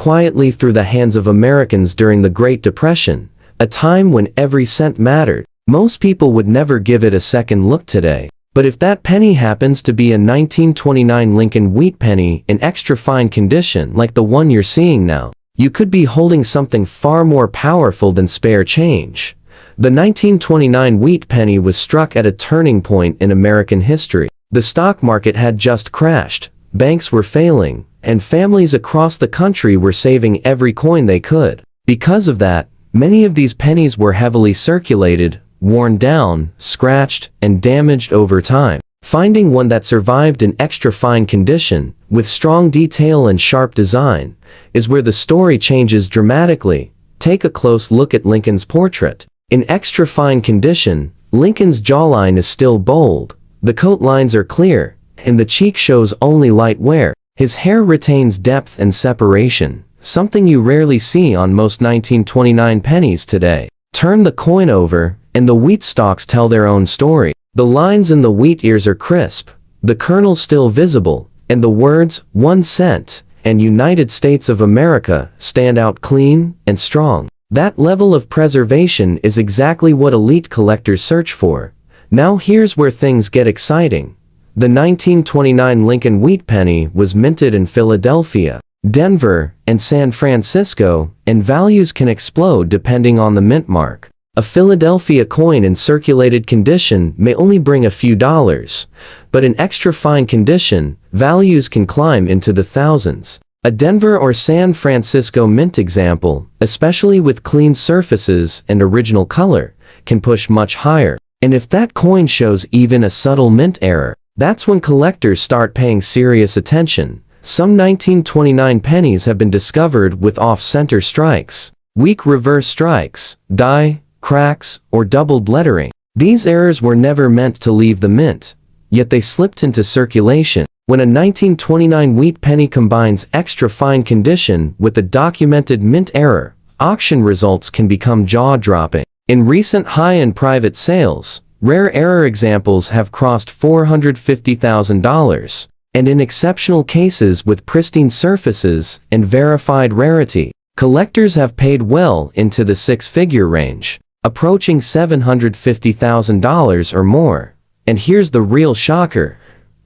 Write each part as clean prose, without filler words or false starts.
quietly through the hands of Americans during the Great Depression, a time when every cent mattered. Most people would never give it a second look today. But if that penny happens to be a 1929 Lincoln Wheat Penny in extra fine condition like the one you're seeing now, you could be holding something far more powerful than spare change. The 1929 Wheat Penny was struck at a turning point in American history. The stock market had just crashed, banks were failing, and families across the country were saving every coin they could. Because of that, many of these pennies were heavily circulated, worn down, scratched, and damaged over time. Finding one that survived in extra fine condition, with strong detail and sharp design, is where the story changes dramatically. Take a close look at Lincoln's portrait. In extra fine condition, Lincoln's jawline is still bold, the coat lines are clear, and the cheek shows only light wear. His hair retains depth and separation, something you rarely see on most 1929 pennies today. Turn the coin over, and the wheat stalks tell their own story. The lines in the wheat ears are crisp, the kernel still visible, and the words, 1 cent, and United States of America, stand out clean and strong. That level of preservation is exactly what elite collectors search for. Now here's where things get exciting. The 1929 Lincoln Wheat Penny was minted in Philadelphia, Denver, and San Francisco, and values can explode depending on the mint mark. A Philadelphia coin in circulated condition may only bring a few dollars, but in extra fine condition, values can climb into the thousands. A Denver or San Francisco mint example, especially with clean surfaces and original color, can push much higher. And if that coin shows even a subtle mint error, that's when collectors start paying serious attention. Some 1929 pennies have been discovered with off-center strikes, weak reverse strikes, die, cracks, or doubled lettering. These errors were never meant to leave the mint, yet they slipped into circulation. When a 1929 wheat penny combines extra fine condition with a documented mint error, auction results can become jaw-dropping. In recent high-end private sales, rare error examples have crossed $450,000, and in exceptional cases with pristine surfaces and verified rarity, collectors have paid well into the six-figure range, approaching $750,000 or more. And here's the real shocker.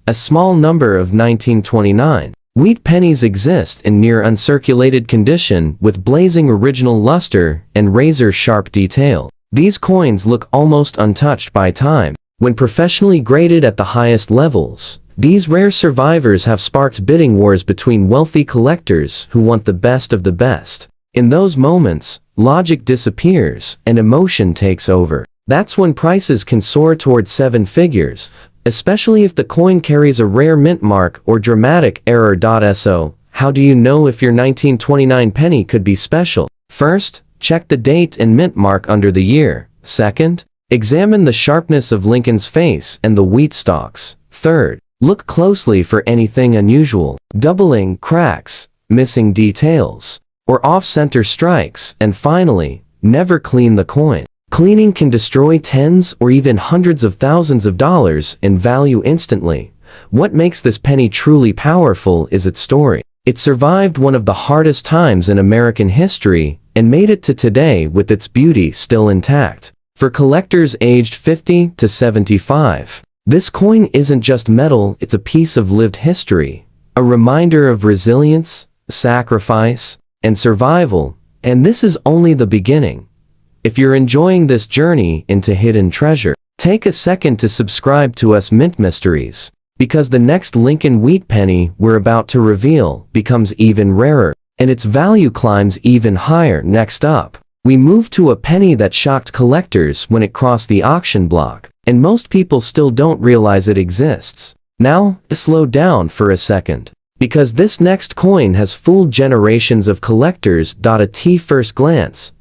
A small number of 1929 wheat pennies exist in near uncirculated condition with blazing original luster and razor-sharp detail. These coins look almost untouched by time. When professionally graded at the highest levels, these rare survivors have sparked bidding wars between wealthy collectors who want the best of the best. In those moments, logic disappears and emotion takes over. That's when prices can soar towards seven figures, especially if the coin carries a rare mint mark or dramatic error. So, how do you know if your 1929 penny could be special? First, check the date and mint mark under the year. Second, examine the sharpness of Lincoln's face and the wheat stalks. Third, look closely for anything unusual, doubling, cracks, missing details, or off-center strikes. And finally, never clean the coin. Cleaning can destroy tens or even hundreds of thousands of dollars in value instantly. What makes this penny truly powerful is its story. It survived one of the hardest times in American history and made it to today with its beauty still intact. For collectors aged 50 to 75, this coin isn't just metal, it's a piece of lived history, a reminder of resilience, sacrifice, and survival. And this is only the beginning. If you're enjoying this journey into hidden treasure, take a second to subscribe to us Mint Mysteries, because the next Lincoln Wheat Penny we're about to reveal becomes even rarer, and its value climbs even higher. Next up, we move to a penny that shocked collectors when it crossed the auction block, and most people still don't realize it exists. Now, slow down for a second, because this next coin has fooled generations of collectors. At first glance,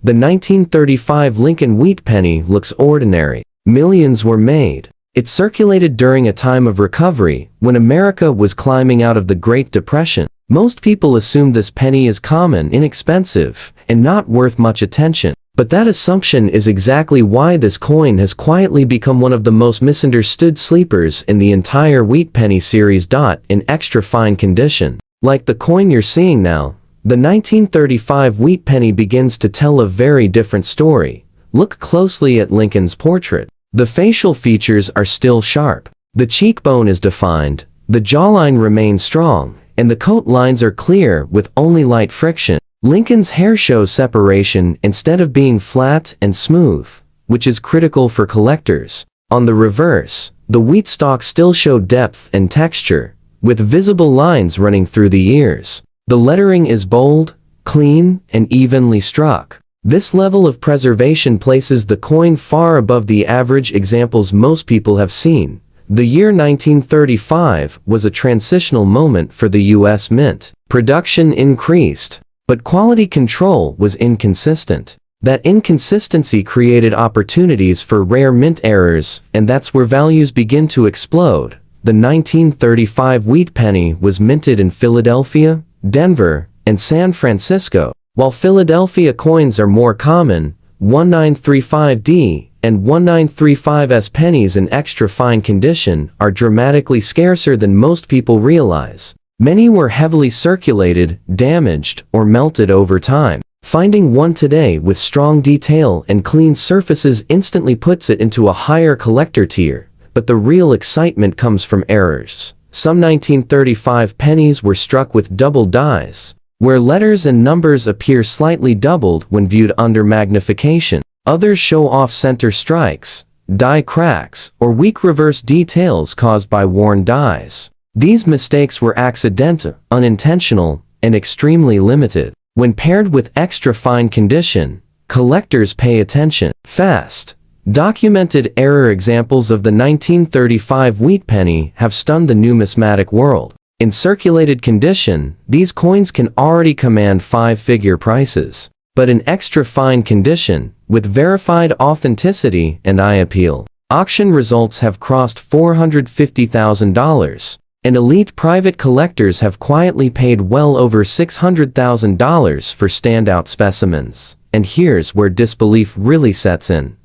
the 1935 Lincoln Wheat Penny looks ordinary. Millions were made. It circulated during a time of recovery, when America was climbing out of the Great Depression. Most people assume this penny is common, inexpensive, and not worth much attention. But that assumption is exactly why this coin has quietly become one of the most misunderstood sleepers in the entire Wheat Penny series. In extra fine condition, like the coin you're seeing now, The 1935 wheat penny begins to tell a very different story. Look closely at Lincoln's portrait. The facial features are still sharp. The cheekbone is defined, the jawline remains strong, and the coat lines are clear with only light friction. Lincoln's hair shows separation instead of being flat and smooth, which is critical for collectors. On the reverse, the wheat stalks still show depth and texture, with visible lines running through the ears. The lettering is bold, clean, and evenly struck. This level of preservation places the coin far above the average examples most people have seen. The year 1935 was a transitional moment for the U.S. Mint. Production increased, but quality control was inconsistent. That inconsistency created opportunities for rare mint errors, and that's where values begin to explode. The 1935 wheat penny was minted in Philadelphia, Denver, and San Francisco. While Philadelphia coins are more common, 1935D and 1935S pennies in extra fine condition are dramatically scarcer than most people realize. Many were heavily circulated, damaged, or melted over time. Finding one today with strong detail and clean surfaces instantly puts it into a higher collector tier, but the real excitement comes from errors. Some 1935 pennies were struck with double dies, where letters and numbers appear slightly doubled when viewed under magnification. Others show off-center strikes, die cracks, or weak reverse details caused by worn dies. These mistakes were accidental, unintentional, and extremely limited. When paired with extra fine condition, collectors pay attention. Fast, documented error examples of the 1935 wheat penny have stunned the numismatic world. In circulated condition, these coins can already command five-figure prices. But in extra fine condition, with verified authenticity and eye appeal, auction results have crossed $450,000. And elite private collectors have quietly paid well over $600,000 for standout specimens. And here's where disbelief really sets in.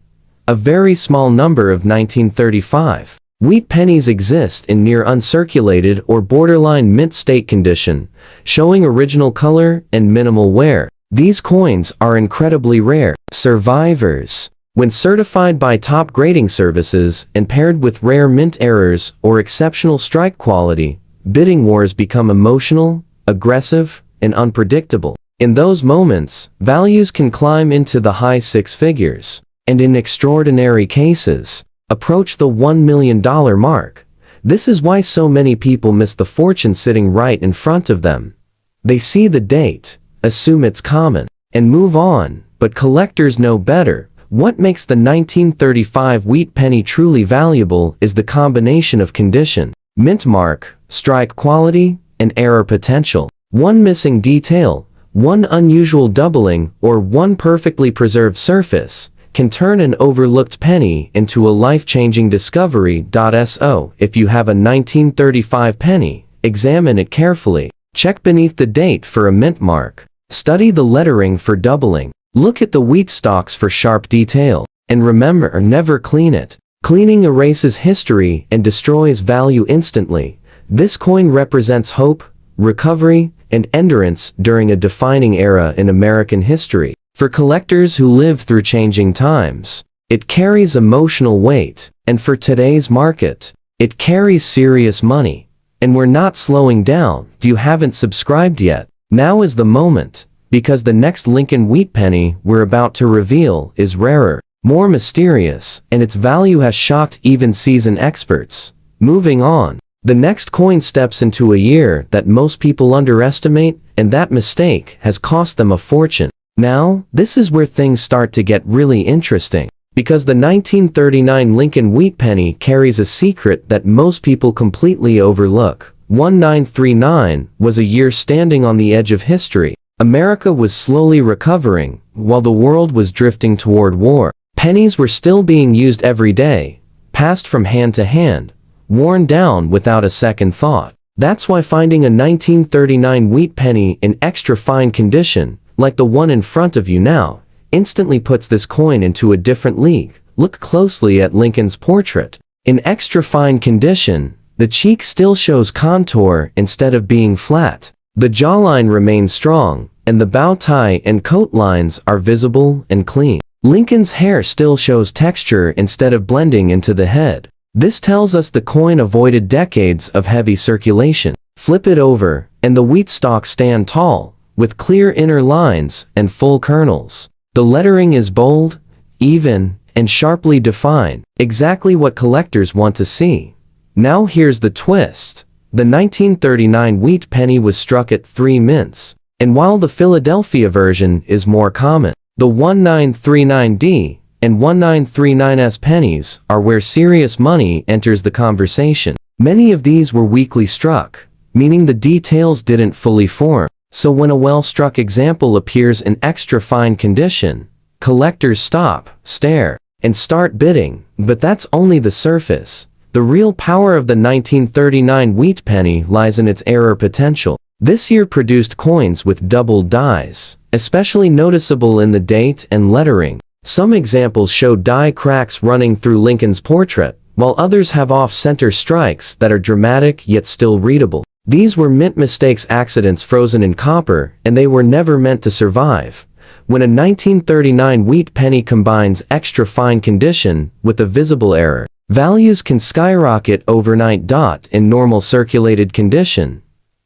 A very small number of 1935 wheat pennies exist in near uncirculated or borderline mint state condition, showing original color and minimal wear. These coins are incredibly rare. Survivors. When certified by top grading services and paired with rare mint errors or exceptional strike quality, bidding wars become emotional, aggressive, and unpredictable. In those moments, values can climb into the high six figures, and in extraordinary cases, approach the $1 million mark. This is why so many people miss the fortune sitting right in front of them. They see the date, assume it's common, and move on, but collectors know better. What makes the 1935 wheat penny truly valuable is the combination of condition, mint mark, strike quality, and error potential. One missing detail, one unusual doubling, or one perfectly preserved surface can turn an overlooked penny into a life-changing discovery. So, if you have a 1935 penny, examine it carefully. Check beneath the date for a mint mark. Study the lettering for doubling. Look at the wheat stalks for sharp detail. And remember, never clean it. Cleaning erases history and destroys value instantly. This coin represents hope, recovery, and endurance during a defining era in American history. For collectors who live through changing times, it carries emotional weight. And for today's market, it carries serious money. And we're not slowing down. If you haven't subscribed yet, now is the moment. Because the next Lincoln Wheat Penny we're about to reveal is rarer, more mysterious, and its value has shocked even seasoned experts. Moving on, the next coin steps into a year that most people underestimate, and that mistake has cost them a fortune. Now, this is where things start to get really interesting. Because the 1939 Lincoln Wheat Penny carries a secret that most people completely overlook. 1939 was a year standing on the edge of history. America was slowly recovering, while the world was drifting toward war. Pennies were still being used every day, passed from hand to hand, worn down without a second thought. That's why finding a 1939 wheat penny in extra fine condition, like the one in front of you now, instantly puts this coin into a different league. Look closely at Lincoln's portrait. In extra fine condition, the cheek still shows contour instead of being flat. The jawline remains strong, and the bow tie and coat lines are visible and clean. Lincoln's hair still shows texture instead of blending into the head. This tells us the coin avoided decades of heavy circulation. Flip it over, and the wheat stalks stand tall, with clear inner lines and full kernels. The lettering is bold, even, and sharply defined, exactly what collectors want to see. Now here's the twist. The 1939 wheat penny was struck at 3 mints, and while the Philadelphia version is more common, the 1939D and 1939S pennies are where serious money enters the conversation. Many of these were weakly struck, meaning the details didn't fully form. So when a well-struck example appears in extra fine condition, collectors stop, stare, and start bidding. But that's only the surface. The real power of the 1939 wheat penny lies in its error potential. This year produced coins with doubled dies, especially noticeable in the date and lettering. Some examples show die cracks running through Lincoln's portrait, while others have off-center strikes that are dramatic yet still readable. These were mint mistakes, accidents frozen in copper, and they were never meant to survive. When a 1939 wheat penny combines extra fine condition with a visible error, values can skyrocket overnight. In normal circulated condition,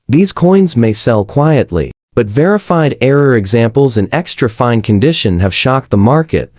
these coins may sell quietly, but verified error examples in extra fine condition have shocked the market,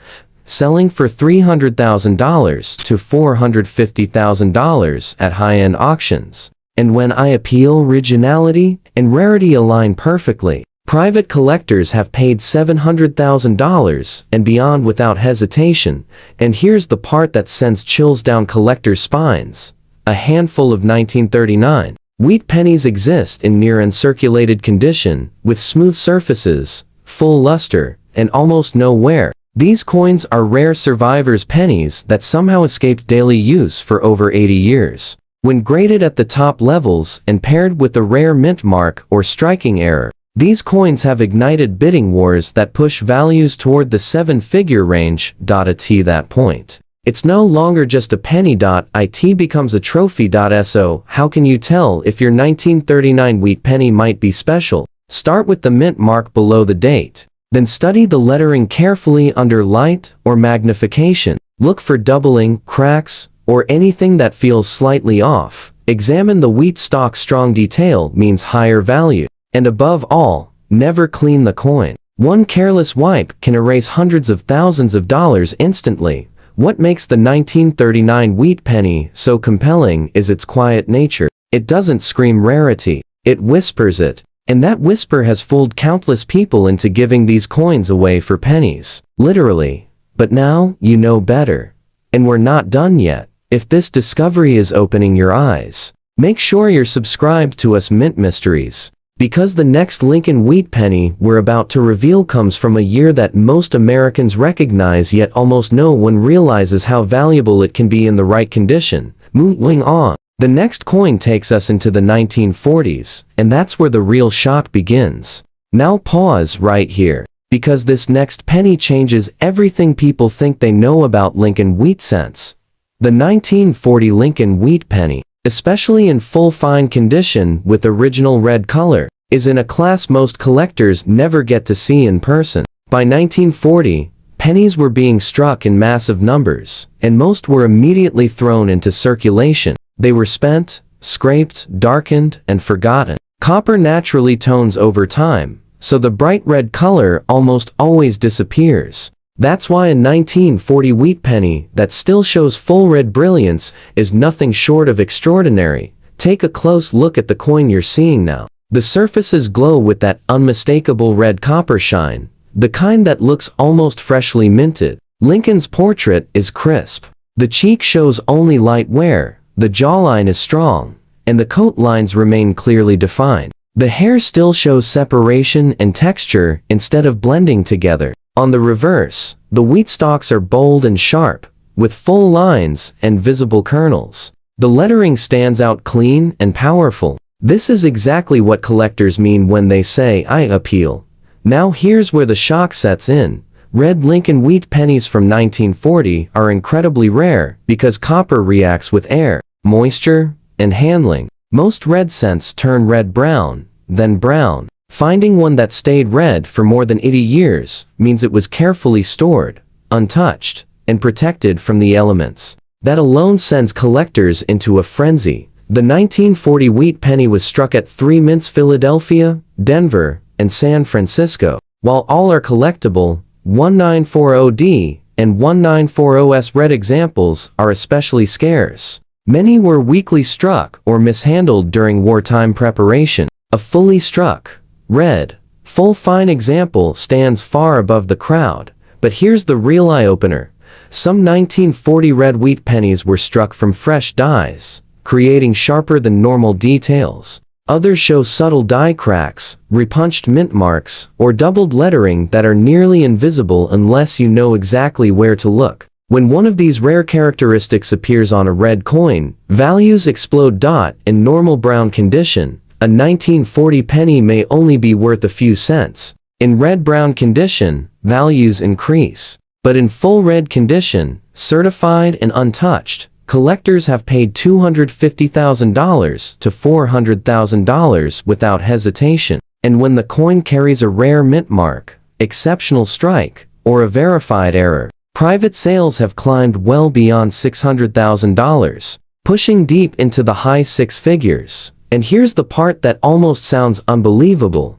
selling for $300,000 to $450,000 at high-end auctions. And when I appeal, originality and rarity align perfectly. Private collectors have paid $700,000 and beyond without hesitation. And here's the part that sends chills down collectors' spines. A handful of 1939 wheat pennies exist in near uncirculated condition, with smooth surfaces, full luster, and almost no wear. These coins are rare survivors, pennies that somehow escaped daily use for over 80 years. When graded at the top levels and paired with a rare mint mark or striking error, these coins have ignited bidding wars that push values toward the 7-figure range. At that point, it's no longer just a penny. It becomes a trophy. So how can you tell if your 1939 wheat penny might be special? Start with the mint mark below the date. Then study the lettering carefully under light or magnification. Look for doubling, cracks, or anything that feels slightly off. Examine the wheat stalk. Strong detail means higher value. And above all, never clean the coin. One careless wipe can erase hundreds of thousands of dollars instantly. What makes the 1939 wheat penny so compelling is its quiet nature. It doesn't scream rarity, it whispers it. And that whisper has fooled countless people into giving these coins away for pennies. Literally. But now, you know better. And we're not done yet. If this discovery is opening your eyes, make sure you're subscribed to us Mint Mysteries. Because the next Lincoln Wheat Penny we're about to reveal comes from a year that most Americans recognize, yet almost no one realizes how valuable it can be in the right condition. Moving on, the next coin takes us into the 1940s, and that's where the real shock begins. Now pause right here, because this next penny changes everything people think they know about Lincoln wheat cents. The 1940 Lincoln Wheat Penny, especially in full fine condition with original red color, is in a class most collectors never get to see in person. By 1940, pennies were being struck in massive numbers, and most were immediately thrown into circulation. They were spent, scraped, darkened, and forgotten. Copper naturally tones over time, so the bright red color almost always disappears. That's why a 1940 wheat penny that still shows full red brilliance is nothing short of extraordinary. Take a close look at the coin you're seeing now. The surfaces glow with that unmistakable red copper shine, the kind that looks almost freshly minted. Lincoln's portrait is crisp. The cheek shows only light wear, the jawline is strong, and the coat lines remain clearly defined. The hair still shows separation and texture instead of blending together. On the reverse, the wheat stalks are bold and sharp, with full lines and visible kernels. The lettering stands out clean and powerful. This is exactly what collectors mean when they say, "I appeal." Now here's where the shock sets in. Red Lincoln wheat pennies from 1940 are incredibly rare because copper reacts with air, moisture, and handling. Most red cents turn red-brown, then brown, Finding one that stayed red for more than 80 years means it was carefully stored, untouched, and protected from the elements. That alone sends collectors into a frenzy. The 1940 wheat penny was struck at 3 mints: Philadelphia, Denver, and San Francisco. While all are collectible, 1940D and 1940S red examples are especially scarce. Many were weakly struck or mishandled during wartime preparation. A fully struck, red, full fine example stands far above the crowd. But here's the real eye-opener. Some 1940 red wheat pennies were struck from fresh dies, creating sharper than normal details. Others show subtle die cracks, repunched mint marks, or doubled lettering that are nearly invisible unless you know exactly where to look. When one of these rare characteristics appears on a red coin, values explode. In normal brown condition, a 1940 penny may only be worth a few cents. In red-brown condition, values increase. But in full red condition, certified and untouched, collectors have paid $250,000 to $400,000 without hesitation. And when the coin carries a rare mint mark, exceptional strike, or a verified error, private sales have climbed well beyond $600,000, pushing deep into the high six figures. And here's the part that almost sounds unbelievable.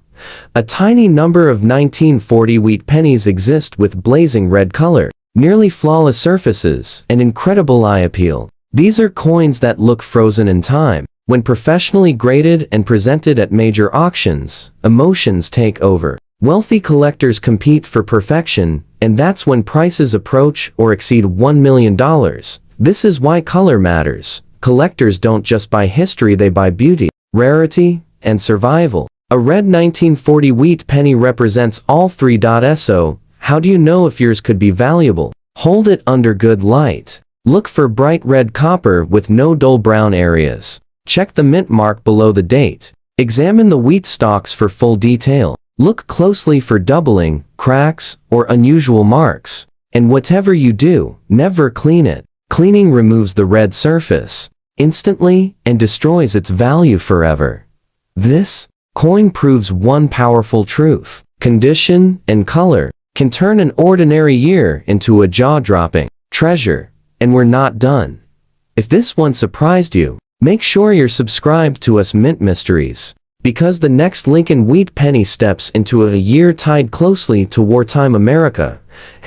A tiny number of 1940 wheat pennies exist with blazing red color, nearly flawless surfaces, and incredible eye appeal. These are coins that look frozen in time. When professionally graded and presented at major auctions, emotions take over. Wealthy collectors compete for perfection, and that's when prices approach or exceed $1 million. This is why color matters. Collectors don't just buy history, they buy beauty, rarity, and survival. A red 1940 wheat penny represents all three. So, how do you know if yours could be valuable? Hold it under good light. Look for bright red copper with no dull brown areas. Check the mint mark below the date. Examine the wheat stalks for full detail. Look closely for doubling, cracks, or unusual marks. And whatever you do, never clean it. Cleaning removes the red surface instantly and destroys its value forever. This coin proves one powerful truth. Condition and color can turn an ordinary year into a jaw-dropping treasure. And we're not done. If this one surprised you, make sure you're subscribed to us Mint Mysteries, because the next Lincoln Wheat Penny steps into a year tied closely to wartime America,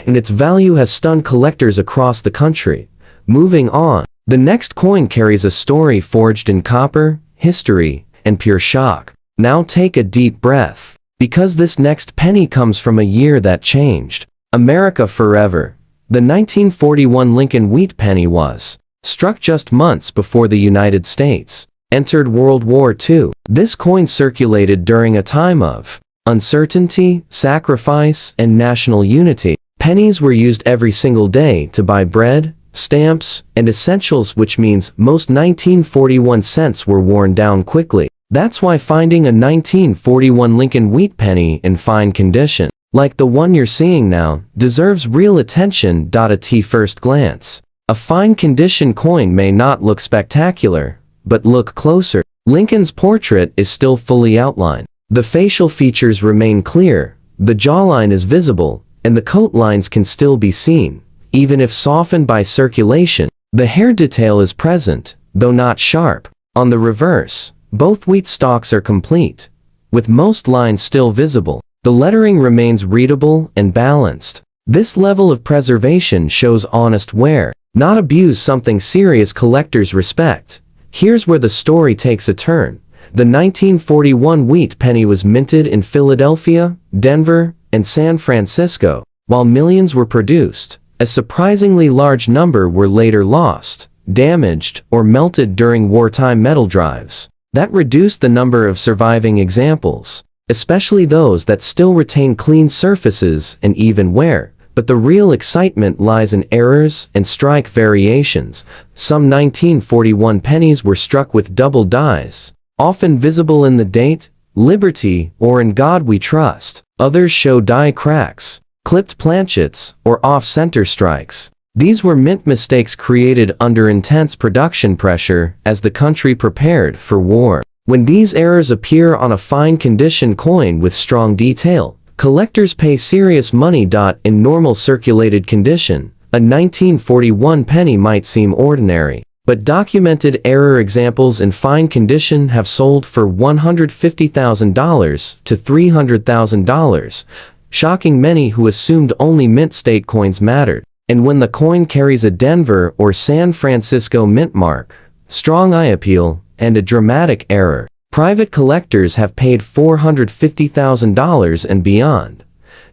and its value has stunned collectors across the country. Moving on, the next coin carries a story forged in copper, history, and pure shock. Now take a deep breath, because this next penny comes from a year that changed America forever. The 1941 Lincoln Wheat Penny was struck just months before the United States entered World War II. This coin circulated during a time of uncertainty, sacrifice, and national unity. Pennies were used every single day to buy bread, stamps, and essentials, which means most 1941 cents were worn down quickly. That's why finding a 1941 Lincoln Wheat Penny in fine condition, like the one you're seeing now, deserves real attention. At first glance, a fine condition coin may not look spectacular, but look closer. Lincoln's portrait is still fully outlined. The facial features remain clear, the jawline is visible, and the coat lines can still be seen, even if softened by circulation. The hair detail is present, though not sharp. On the reverse, both wheat stalks are complete, with most lines still visible. The lettering remains readable and balanced. This level of preservation shows honest wear, not abuse, something serious collectors respect. Here's where the story takes a turn. The 1941 wheat penny was minted in Philadelphia, Denver, and San Francisco. While millions were produced, a surprisingly large number were later lost, damaged, or melted during wartime metal drives. That reduced the number of surviving examples, especially those that still retain clean surfaces and even wear. But the real excitement lies in errors and strike variations. Some 1941 pennies were struck with double dies, often visible in the date, Liberty, or In God We Trust. Others show die cracks, clipped planchets, or off-center strikes. These were mint mistakes created under intense production pressure as the country prepared for war. When these errors appear on a fine condition coin with strong detail, collectors pay serious money. In normal circulated condition, a 1941 penny might seem ordinary, but documented error examples in fine condition have sold for $150,000 to $300,000, shocking many who assumed only mint state coins mattered. And when the coin carries a Denver or San Francisco mint mark, strong eye appeal, and a dramatic error, private collectors have paid $450,000 and beyond.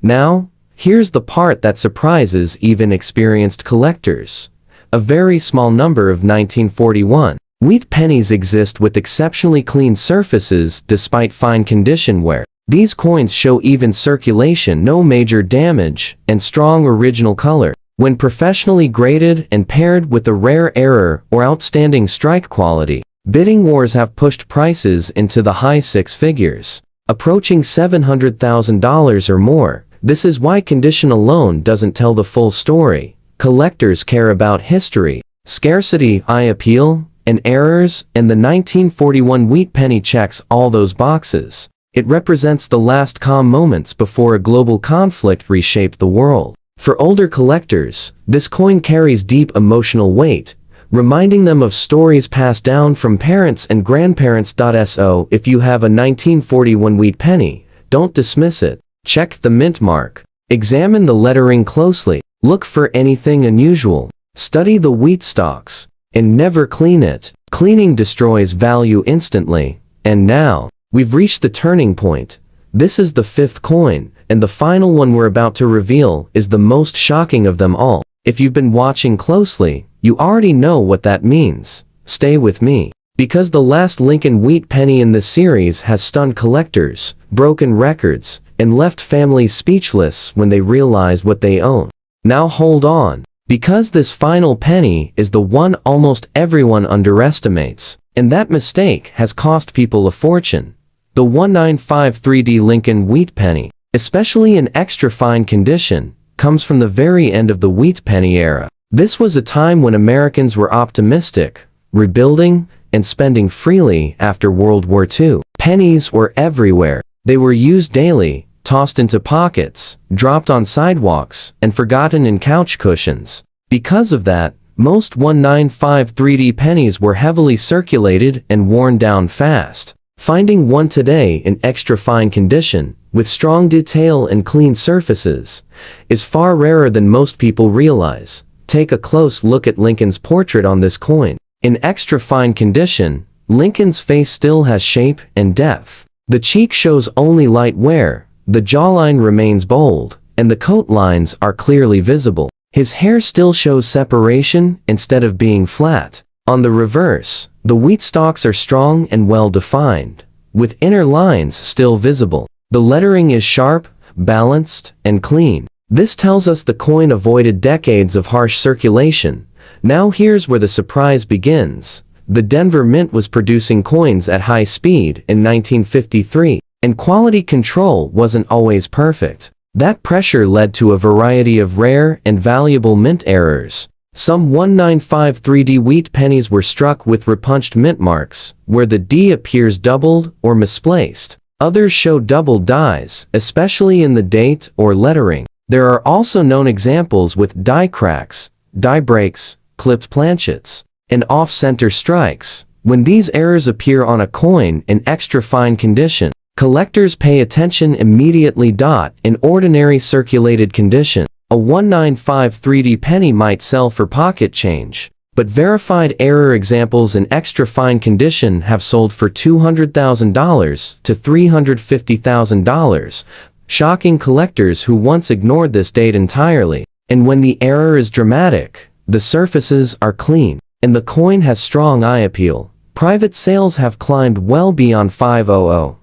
Now, here's the part that surprises even experienced collectors. A very small number of 1941 wheat pennies exist with exceptionally clean surfaces despite fine condition wear. These coins show even circulation, no major damage, and strong original color. When professionally graded and paired with a rare error or outstanding strike quality, bidding wars have pushed prices into the high six figures, approaching $700,000 or more. This is why condition alone doesn't tell the full story. Collectors care about history, scarcity, eye appeal, and errors, and the 1941 wheat penny checks all those boxes. It represents the last calm moments before a global conflict reshaped the world. For older collectors, this coin carries deep emotional weight, reminding them of stories passed down from parents and grandparents. So, if you have a 1941 wheat penny, don't dismiss it. Check the mint mark. Examine the lettering closely. Look for anything unusual. Study the wheat stalks. And never clean it. Cleaning destroys value instantly. And now, we've reached the turning point. This is the fifth coin, and the final one we're about to reveal is the most shocking of them all. If you've been watching closely, you already know what that means. Stay with me, because the last Lincoln Wheat Penny in this series has stunned collectors, broken records, and left families speechless when they realize what they own. Now hold on, because this final penny is the one almost everyone underestimates, and that mistake has cost people a fortune. The 1953D Lincoln Wheat Penny, especially in extra fine condition, comes from the very end of the wheat penny era. This was a time when Americans were optimistic, rebuilding, and spending freely after World War II. Pennies were everywhere. They were used daily, tossed into pockets, dropped on sidewalks, and forgotten in couch cushions. Because of that, most 1953D pennies were heavily circulated and worn down fast. Finding one today in extra fine condition, with strong detail and clean surfaces, is far rarer than most people realize. Take a close look at Lincoln's portrait on this coin. In extra fine condition, Lincoln's face still has shape and depth. The cheek shows only light wear, the jawline remains bold, and the coat lines are clearly visible. His hair still shows separation instead of being flat. On the reverse, the wheat stalks are strong and well defined, with inner lines still visible. The lettering is sharp, balanced, and clean. This tells us the coin avoided decades of harsh circulation. Now here's where the surprise begins. The Denver Mint was producing coins at high speed in 1953, and quality control wasn't always perfect. That pressure led to a variety of rare and valuable mint errors. Some 1953D wheat pennies were struck with repunched mint marks, where the D appears doubled or misplaced. Others show double dies, especially in the date or lettering. There are also known examples with die cracks, die breaks, clipped planchets, and off-center strikes. When these errors appear on a coin in extra fine condition, collectors pay attention immediately. In ordinary circulated condition, a 1953D penny might sell for pocket change, but verified error examples in extra fine condition have sold for $200,000 to $350,000, shocking collectors who once ignored this date entirely. And when the error is dramatic, the surfaces are clean, and the coin has strong eye appeal, private sales have climbed well beyond $500,000.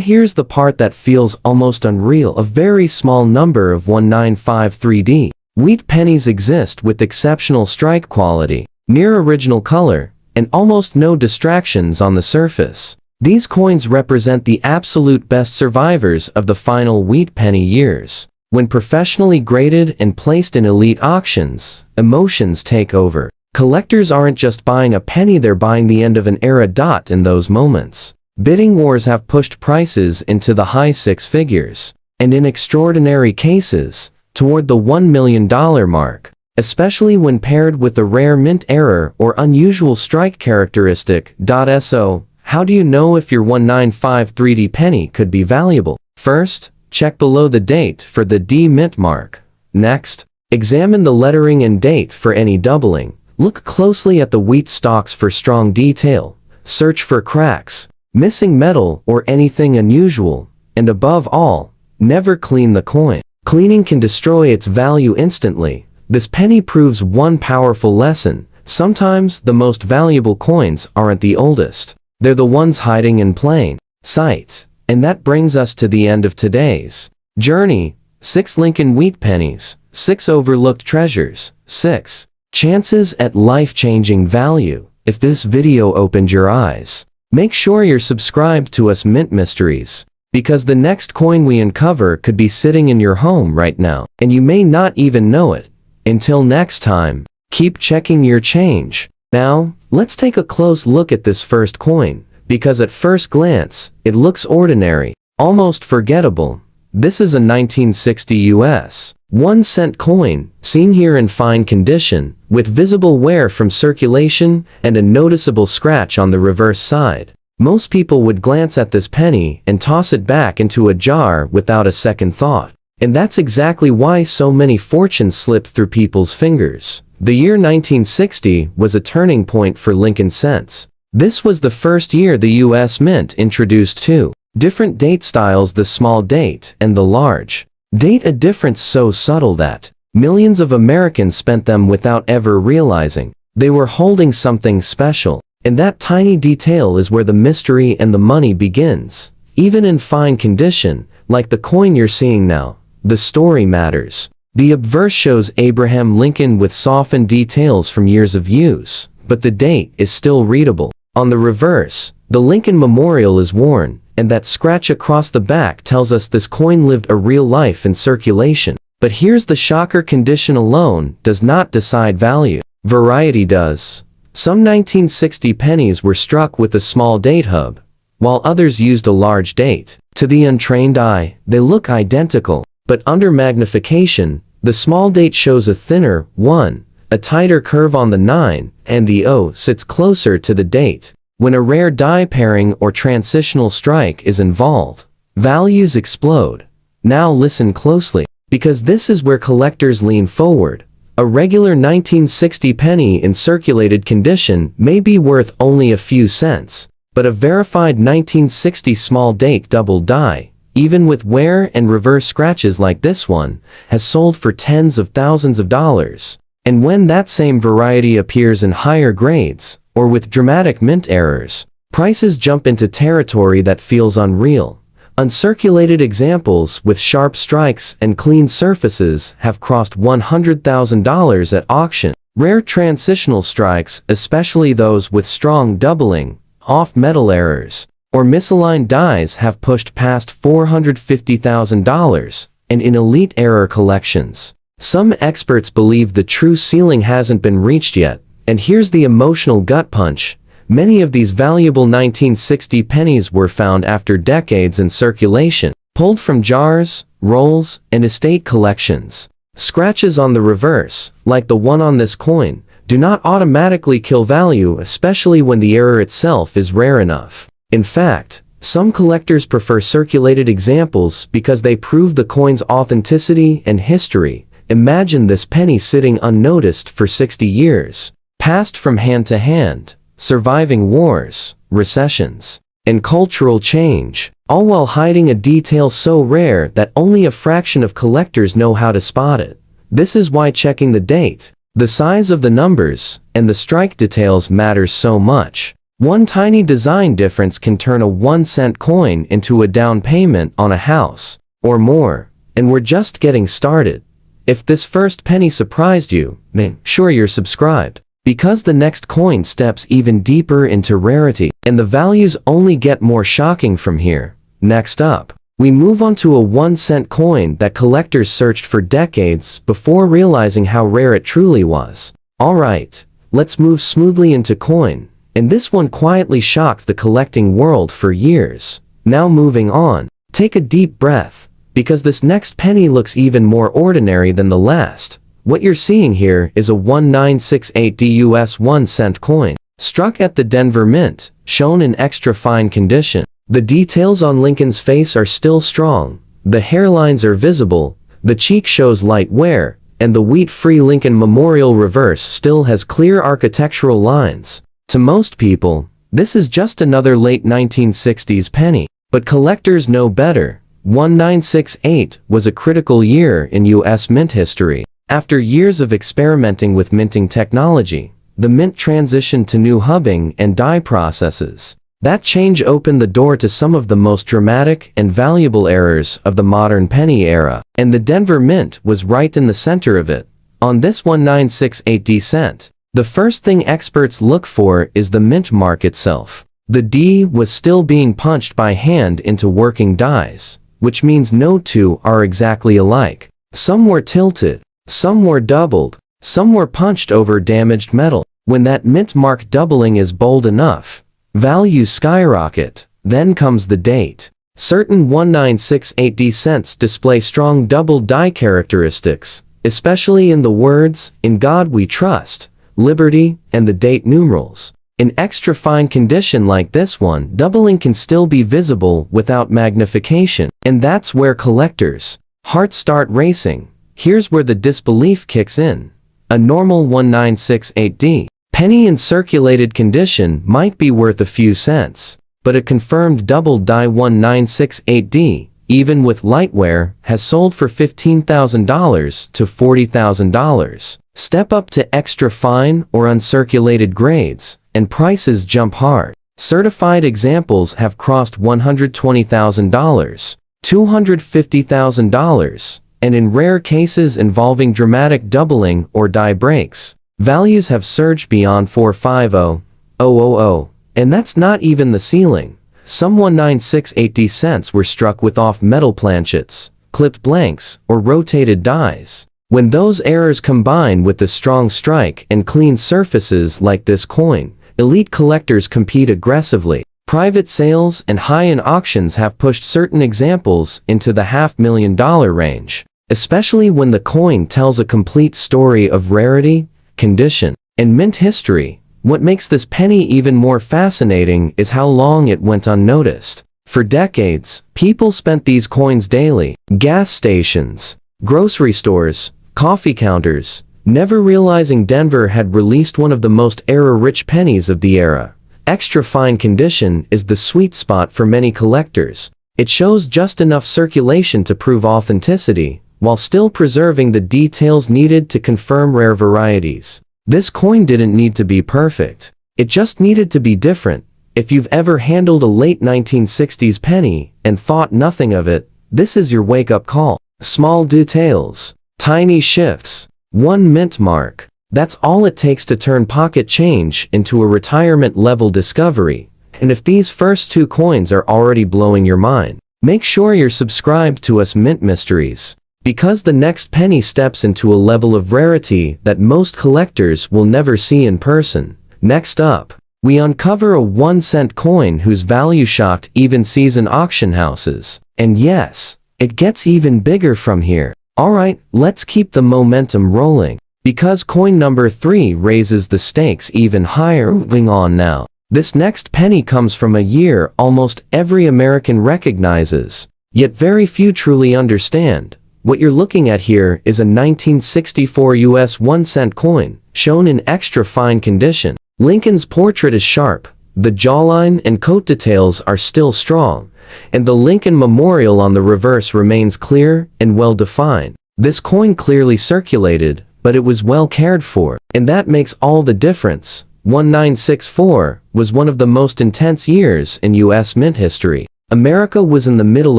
Here's the part that feels almost unreal. A very small number of 1953D wheat pennies exist with exceptional strike quality, near original color, and almost no distractions on the surface. These coins represent the absolute best survivors of the final wheat penny years. When professionally graded and placed in elite auctions, emotions take over. Collectors aren't just buying a penny, they're buying the end of an era. In those moments, bidding wars have pushed prices into the high six figures, and in extraordinary cases, toward the $1 million mark, especially when paired with a rare mint error or unusual strike characteristic. So, how do you know if your 1953D penny could be valuable? First, check below the date for the D mint mark. Next, examine the lettering and date for any doubling. Look closely at the wheat stalks for strong detail. Search for cracks, missing metal, or anything unusual. And above all, never clean the coin. Cleaning can destroy its value instantly. This penny proves one powerful lesson. Sometimes the most valuable coins aren't the oldest. They're the ones hiding in plain sight. And that brings us to the end of today's journey. 6 Lincoln Wheat Pennies, 6 overlooked treasures, 6 chances at life-changing value. If this video opened your eyes, make sure you're subscribed to us Mint Mysteries, because the next coin we uncover could be sitting in your home right now, and you may not even know it. Until next time, keep checking your change. Now, let's take a close look at this first coin, because at first glance, it looks ordinary, almost forgettable. This is a 1960 US 1-cent coin, seen here in fine condition, with visible wear from circulation and a noticeable scratch on the reverse side. Most people would glance at this penny and toss it back into a jar without a second thought. And that's exactly why so many fortunes slip through people's fingers. The year 1960 was a turning point for Lincoln cents. This was the first year the US Mint introduced two different date styles, the small date and the large date, a difference so subtle that millions of Americans spent them without ever realizing they were holding something special. And that tiny detail is where the mystery and the money begins. Even in fine condition, like the coin you're seeing now, the story matters. The obverse shows Abraham Lincoln with softened details from years of use, but the date is still readable. On the reverse, the Lincoln Memorial is worn, and that scratch across the back tells us this coin lived a real life in circulation. But here's the shocker: condition alone does not decide value. Variety does. Some 1960 pennies were struck with a small date hub, while others used a large date. To the untrained eye, they look identical, but under magnification, the small date shows a thinner 1, a tighter curve on the 9, and the O sits closer to the date. When a rare die pairing or transitional strike is involved, values explode. Now listen closely, because this is where collectors lean forward. A regular 1960 penny in circulated condition may be worth only a few cents, but a verified 1960 small date double die, even with wear and reverse scratches like this one, has sold for tens of thousands of dollars. And when that same variety appears in higher grades, or with dramatic mint errors, prices jump into territory that feels unreal. Uncirculated examples with sharp strikes and clean surfaces have crossed $100,000 at auction. Rare transitional strikes, especially those with strong doubling, off-metal errors, or misaligned dies, have pushed past $450,000, and in elite error collections, some experts believe the true ceiling hasn't been reached yet. And here's the emotional gut punch. Many of these valuable 1960 pennies were found after decades in circulation, pulled from jars, rolls, and estate collections. Scratches on the reverse, like the one on this coin, do not automatically kill value, especially when the error itself is rare enough. In fact, some collectors prefer circulated examples because they prove the coin's authenticity and history. Imagine this penny sitting unnoticed for 60 years, passed from hand to hand, surviving wars, recessions, and cultural change, all while hiding a detail so rare that only a fraction of collectors know how to spot it. This is why checking the date, the size of the numbers, and the strike details matters so much. One tiny design difference can turn a 1-cent coin into a down payment on a house, or more, and we're just getting started. If this first penny surprised you, make sure you're subscribed, because the next coin steps even deeper into rarity, and the values only get more shocking from here. Next up, we move on to a 1-cent coin that collectors searched for decades before realizing how rare it truly was. Alright, let's move smoothly into coin. And this one quietly shocked the collecting world for years. Now moving on, take a deep breath, because this next penny looks even more ordinary than the last. What you're seeing here is a 1968 US 1 cent coin, struck at the Denver Mint, shown in extra fine condition. The details on Lincoln's face are still strong, the hairlines are visible, the cheek shows light wear, and the wheat-free Lincoln Memorial reverse still has clear architectural lines. To most people, this is just another late 1960s penny, but collectors know better. 1968 was a critical year in US mint history. After years of experimenting with minting technology, the mint transitioned to new hubbing and die processes. That change opened the door to some of the most dramatic and valuable eras of the modern penny era, and the Denver Mint was right in the center of it. On this 1968 D cent, the first thing experts look for is the mint mark itself. The D was still being punched by hand into working dies, which means no two are exactly alike. Some were tilted, some were doubled, some were punched over damaged metal. When that mint mark doubling is bold enough, values skyrocket. Then comes the date. Certain 1968 D cents display strong double die characteristics, especially in the words, "In God We Trust," "Liberty," and the date numerals. In extra fine condition like this one, doubling can still be visible without magnification, and that's where collectors' hearts start racing. Here's where the disbelief kicks in. A normal 1968 D penny in circulated condition might be worth a few cents, but a confirmed double die 1968 D, even with lightware, has sold for $15,000 to $40,000. Step up to extra fine or uncirculated grades, and prices jump hard. Certified examples have crossed $120,000, $250,000, and in rare cases involving dramatic doubling or die breaks, values have surged beyond $450,000. And that's not even the ceiling. Some 1968 D cents were struck with off-metal planchets, clipped blanks, or rotated dies. When those errors combine with the strong strike and clean surfaces like this coin, elite collectors compete aggressively. Private sales and high-end auctions have pushed certain examples into the $500,000 range, especially when the coin tells a complete story of rarity, condition, and mint history. What makes this penny even more fascinating is how long it went unnoticed. For decades, people spent these coins daily, gas stations, grocery stores, coffee counters, never realizing Denver had released one of the most error-rich pennies of the era. Extra fine condition is the sweet spot for many collectors. It shows just enough circulation to prove authenticity, while still preserving the details needed to confirm rare varieties. This coin didn't need to be perfect. It just needed to be different. If you've ever handled a late 1960s penny and thought nothing of it, this is your wake-up call. Small details, tiny shifts, one mint mark. That's all it takes to turn pocket change into a retirement-level discovery. And if these first two coins are already blowing your mind, make sure you're subscribed to us Mint Mysteries, because the next penny steps into a level of rarity that most collectors will never see in person. Next up, we uncover a 1-cent coin whose value shocked even seasoned auction houses. And yes, it gets even bigger from here. Alright, let's keep the momentum rolling, because coin number 3 raises the stakes even higher. Moving on now. This next penny comes from a year almost every American recognizes, yet very few truly understand. What you're looking at here is a 1964 US 1-cent coin, shown in extra fine condition. Lincoln's portrait is sharp, the jawline and coat details are still strong, and the Lincoln Memorial on the reverse remains clear and well defined. This coin clearly circulated, but it was well cared for, and that makes all the difference. 1964 was one of the most intense years in US mint history. America was in the middle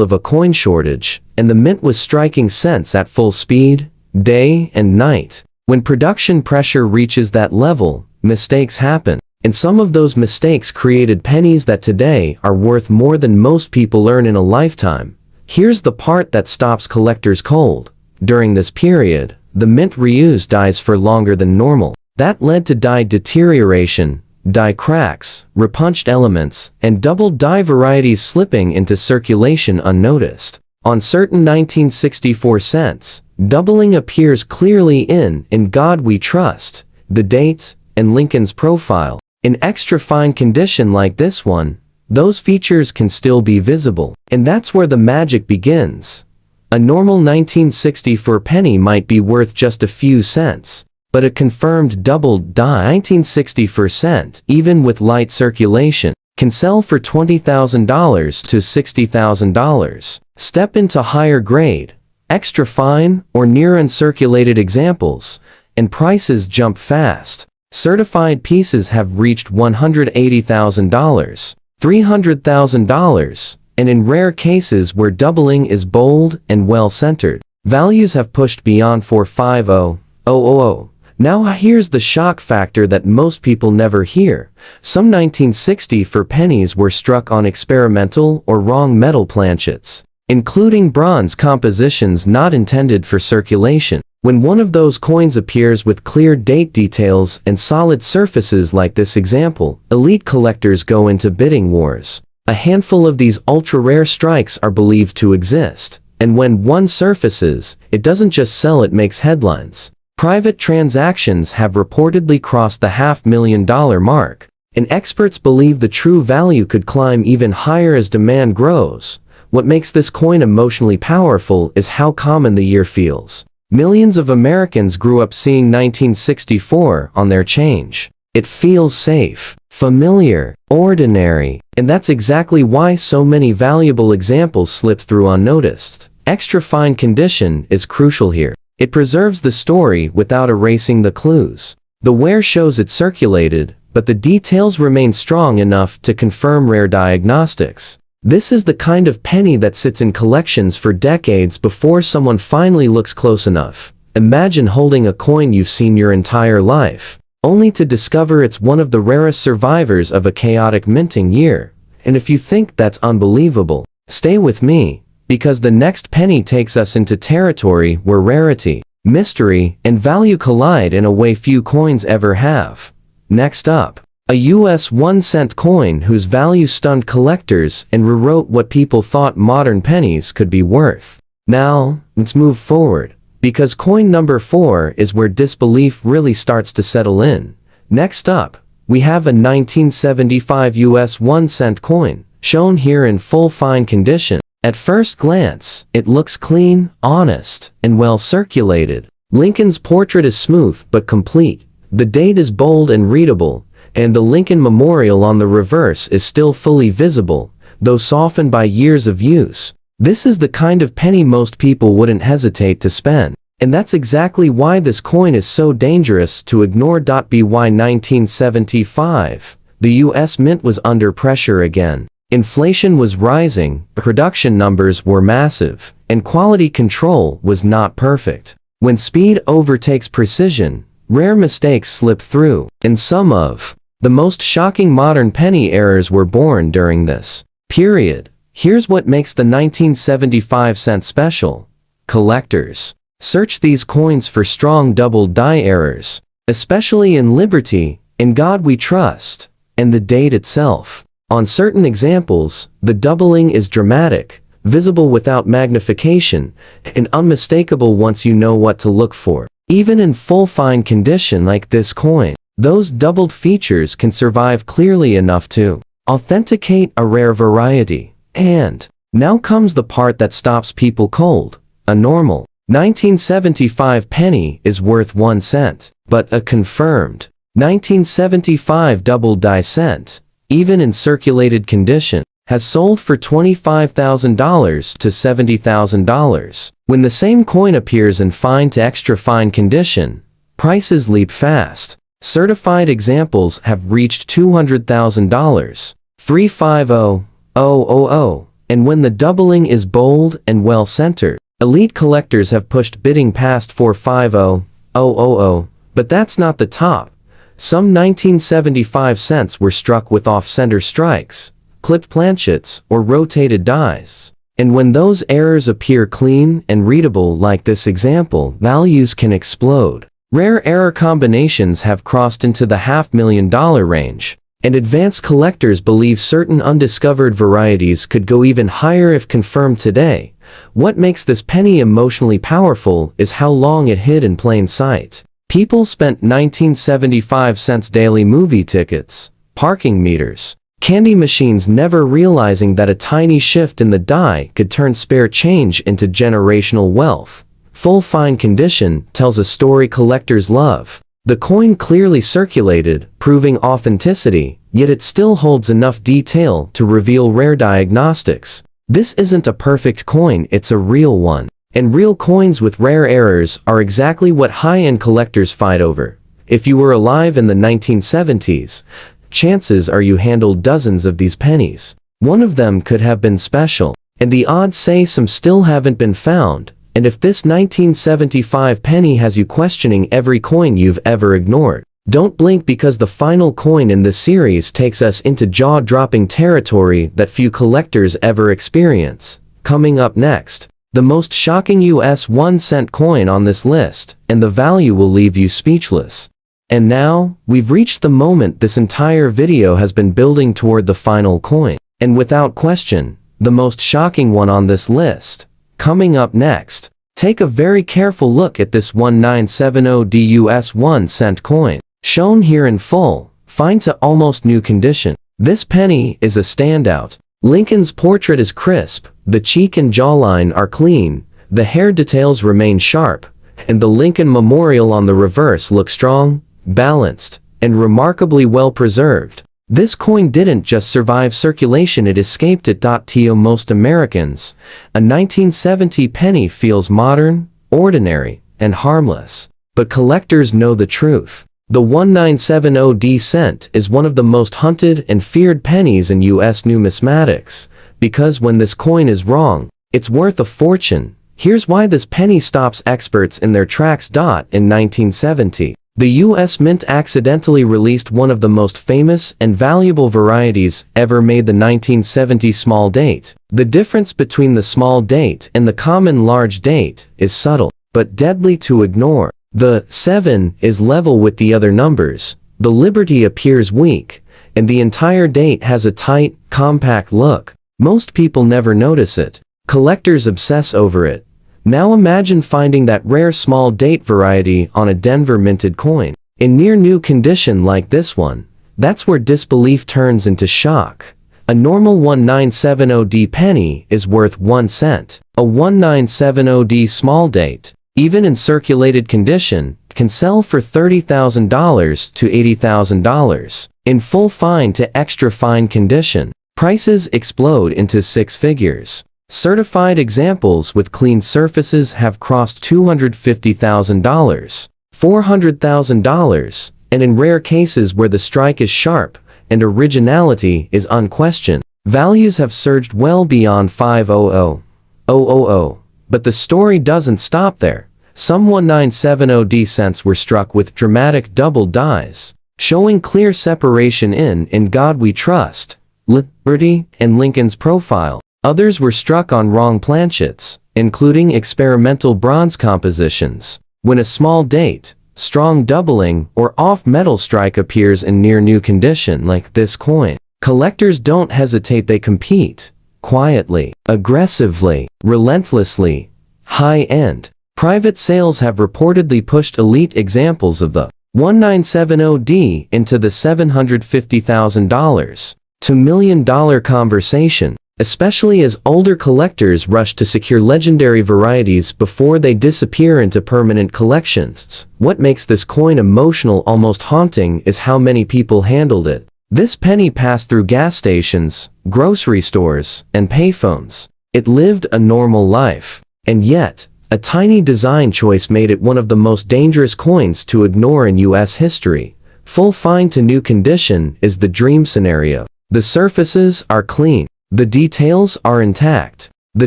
of a coin shortage, and the mint was striking cents at full speed, day and night. When production pressure reaches that level, mistakes happen, and some of those mistakes created pennies that today are worth more than most people earn in a lifetime. Here's the part that stops collectors cold. During this period, the mint reused dies for longer than normal. That led to die deterioration, die cracks, repunched elements, and double die varieties slipping into circulation unnoticed. On certain 1964 cents, doubling appears clearly in God We Trust, the date, and Lincoln's profile. In extra fine condition like this one, those features can still be visible. And that's where the magic begins. A normal 1964 penny might be worth just a few cents, but a confirmed doubled die 1964 cent, even with light circulation, can sell for $20,000 to $60,000. Step into higher grade, extra fine, or near uncirculated examples, and prices jump fast. Certified pieces have reached $180,000, $300,000, and in rare cases where doubling is bold and well-centered, values have pushed beyond $450,000. Now here's the shock factor that most people never hear. Some 1964 pennies were struck on experimental or wrong metal planchets, including bronze compositions not intended for circulation. When one of those coins appears with clear date details and solid surfaces like this example, elite collectors go into bidding wars. A handful of these ultra-rare strikes are believed to exist, and when one surfaces, it doesn't just sell, it makes headlines. Private transactions have reportedly crossed the $500,000 mark, and experts believe the true value could climb even higher as demand grows. What makes this coin emotionally powerful is how common the year feels. Millions of Americans grew up seeing 1964 on their change. It feels safe, familiar, ordinary, and that's exactly why so many valuable examples slip through unnoticed. Extra fine condition is crucial here. It preserves the story without erasing the clues. The wear shows it circulated, but the details remain strong enough to confirm rare diagnostics. This is the kind of penny that sits in collections for decades before someone finally looks close enough. Imagine holding a coin you've seen your entire life, only to discover it's one of the rarest survivors of a chaotic minting year. And if you think that's unbelievable, stay with me, because the next penny takes us into territory where rarity, mystery, and value collide in a way few coins ever have. Next up, a US 1-cent coin whose value stunned collectors and rewrote what people thought modern pennies could be worth. Now, let's move forward, because coin number 4 is where disbelief really starts to settle in. Next up, we have a 1975 US 1-cent coin, shown here in full fine condition. At first glance, it looks clean, honest, and well circulated. Lincoln's portrait is smooth but complete. The date is bold and readable, and the Lincoln Memorial on the reverse is still fully visible, though softened by years of use. This is the kind of penny most people wouldn't hesitate to spend. And that's exactly why this coin is so dangerous to ignore. By 1975, the US Mint was under pressure again. Inflation was rising, production numbers were massive, and quality control was not perfect. When speed overtakes precision, rare mistakes slip through, and some of the most shocking modern penny errors were born during this period. Here's what makes the 1975 cent special. Collectors, search these coins for strong double die errors, especially in Liberty, In God We Trust, and the date itself. On certain examples, the doubling is dramatic, visible without magnification, and unmistakable once you know what to look for. Even in full fine condition like this coin, those doubled features can survive clearly enough to authenticate a rare variety. And now comes the part that stops people cold. A normal 1975 penny is worth 1 cent, but a confirmed 1975 double die cent, even in circulated condition, has sold for $25,000 to $70,000. When the same coin appears in fine to extra fine condition, prices leap fast. Certified examples have reached $200,000, $350,000, and when the doubling is bold and well centered, elite collectors have pushed bidding past $450,000. But that's not the top. Some 1975 cents were struck with off-center strikes, clipped planchets, or rotated dies. And when those errors appear clean and readable like this example, values can explode. Rare error combinations have crossed into the $500,000 range, and advanced collectors believe certain undiscovered varieties could go even higher if confirmed today. What makes this penny emotionally powerful is how long it hid in plain sight. People spent 1975 daily movie tickets, parking meters, candy machines, never realizing that a tiny shift in the die could turn spare change into generational wealth. Full fine condition tells a story collectors love. The coin clearly circulated, proving authenticity, yet it still holds enough detail to reveal rare diagnostics. This isn't a perfect coin, it's a real one. And real coins with rare errors are exactly what high-end collectors fight over. If you were alive in the 1970s, chances are you handled dozens of these pennies. One of them could have been special, and the odds say some still haven't been found. And if this 1975 penny has you questioning every coin you've ever ignored, don't blink, because the final coin in this series takes us into jaw-dropping territory that few collectors ever experience. Coming up next, the most shocking US 1-cent coin on this list, and the value will leave you speechless. And now, we've reached the moment this entire video has been building toward, the final coin. And without question, the most shocking one on this list. Coming up next, take a very careful look at this 1970 US 1-cent coin. Shown here in full, fine to almost new condition. This penny is a standout. Lincoln's portrait is crisp, the cheek and jawline are clean, the hair details remain sharp, and the Lincoln memorial on the reverse looks strong, balanced, and remarkably well preserved. This coin didn't just survive circulation, it escaped it. To most Americans, a 1970 penny feels modern, ordinary, and harmless. But collectors know the truth. The 1970 cent is one of the most hunted and feared pennies in US numismatics, because when this coin is wrong, it's worth a fortune. Here's why this penny stops experts in their tracks. In 1970, the US Mint accidentally released one of the most famous and valuable varieties ever made, the 1970 small date. The difference between the small date and the common large date is subtle, but deadly to ignore. The 7 is level with the other numbers, the Liberty appears weak, and the entire date has a tight, compact look. Most people never notice it. Collectors obsess over it. Now imagine finding that rare small date variety on a Denver minted coin. In near new condition like this one, that's where disbelief turns into shock. A normal 1970 penny is worth 1 cent. A 1970 small date, even in circulated condition, can sell for $30,000 to $80,000. In full fine to extra fine condition, prices explode into 6 figures. Certified examples with clean surfaces have crossed $250,000, $400,000, and in rare cases where the strike is sharp and originality is unquestioned, values have surged well beyond $500,000. But the story doesn't stop there. Some 1970 cents were struck with dramatic double dies, showing clear separation in God We Trust, Liberty, and Lincoln's profile. Others were struck on wrong planchets, including experimental bronze compositions. When a small date, strong doubling, or off-metal strike appears in near-new condition like this coin, collectors don't hesitate, they compete. Quietly, aggressively, relentlessly, high-end. Private sales have reportedly pushed elite examples of the 1970 into the $750,000 to $1 million conversation, especially as older collectors rush to secure legendary varieties before they disappear into permanent collections. What makes this coin emotional, almost haunting, is how many people handled it. This penny passed through gas stations, grocery stores, and payphones. It lived a normal life. And yet, a tiny design choice made it one of the most dangerous coins to ignore in US history. Full fine to new condition is the dream scenario. The surfaces are clean. The details are intact. The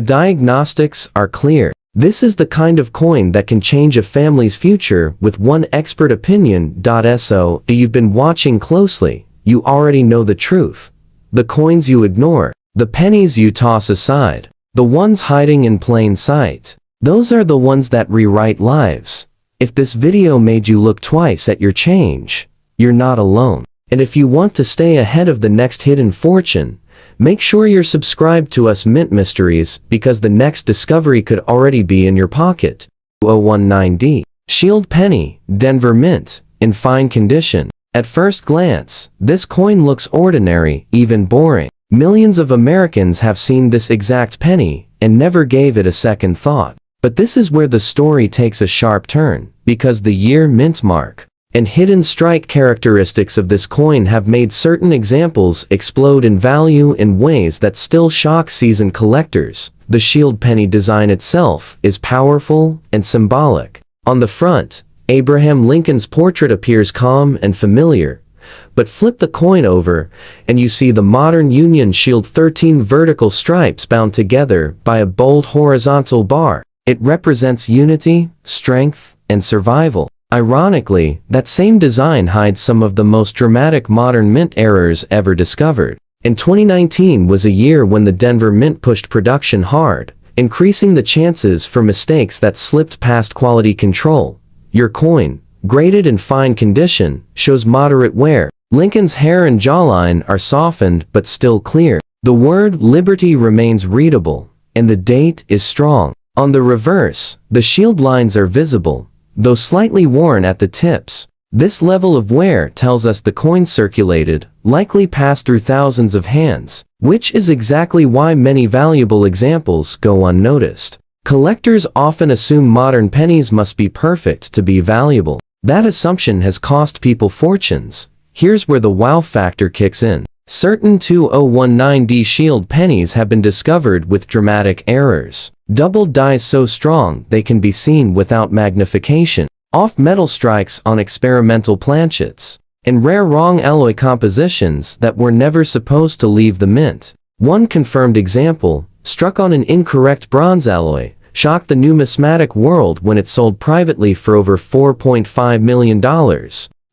diagnostics are clear. This is the kind of coin that can change a family's future with one expert opinion. So, if you've been watching closely, you already know the truth. The coins you ignore, the pennies you toss aside, the ones hiding in plain sight, those are the ones that rewrite lives. If this video made you look twice at your change, you're not alone. And if you want to stay ahead of the next hidden fortune, make sure you're subscribed to us Mint Mysteries, because the next discovery could already be in your pocket. 2019D. Shield Penny, Denver Mint, in fine condition. At first glance, this coin looks ordinary, even boring. Millions of Americans have seen this exact penny and never gave it a second thought. But this is where the story takes a sharp turn, because the year mint mark and hidden strike characteristics of this coin have made certain examples explode in value in ways that still shock seasoned collectors. The shield penny design itself is powerful and symbolic. On the front, Abraham Lincoln's portrait appears calm and familiar, but flip the coin over, and you see the modern Union shield 13 vertical stripes bound together by a bold horizontal bar. It represents unity, strength, and survival. Ironically, that same design hides some of the most dramatic modern mint errors ever discovered. And 2019 was a year when the Denver Mint pushed production hard, increasing the chances for mistakes that slipped past quality control. Your coin, graded in fine condition, shows moderate wear. Lincoln's hair and jawline are softened but still clear. The word Liberty remains readable, and the date is strong. On the reverse, the shield lines are visible, though slightly worn at the tips. This level of wear tells us the coin circulated, likely passed through thousands of hands, which is exactly why many valuable examples go unnoticed. Collectors often assume modern pennies must be perfect to be valuable. That assumption has cost people fortunes. Here's where the wow factor kicks in. Certain 2019D shield pennies have been discovered with dramatic errors. Doubled dies so strong they can be seen without magnification. Off-metal strikes on experimental planchets. And rare wrong alloy compositions that were never supposed to leave the mint. One confirmed example, struck on an incorrect bronze alloy, shocked the numismatic world when it sold privately for over $4.5 million.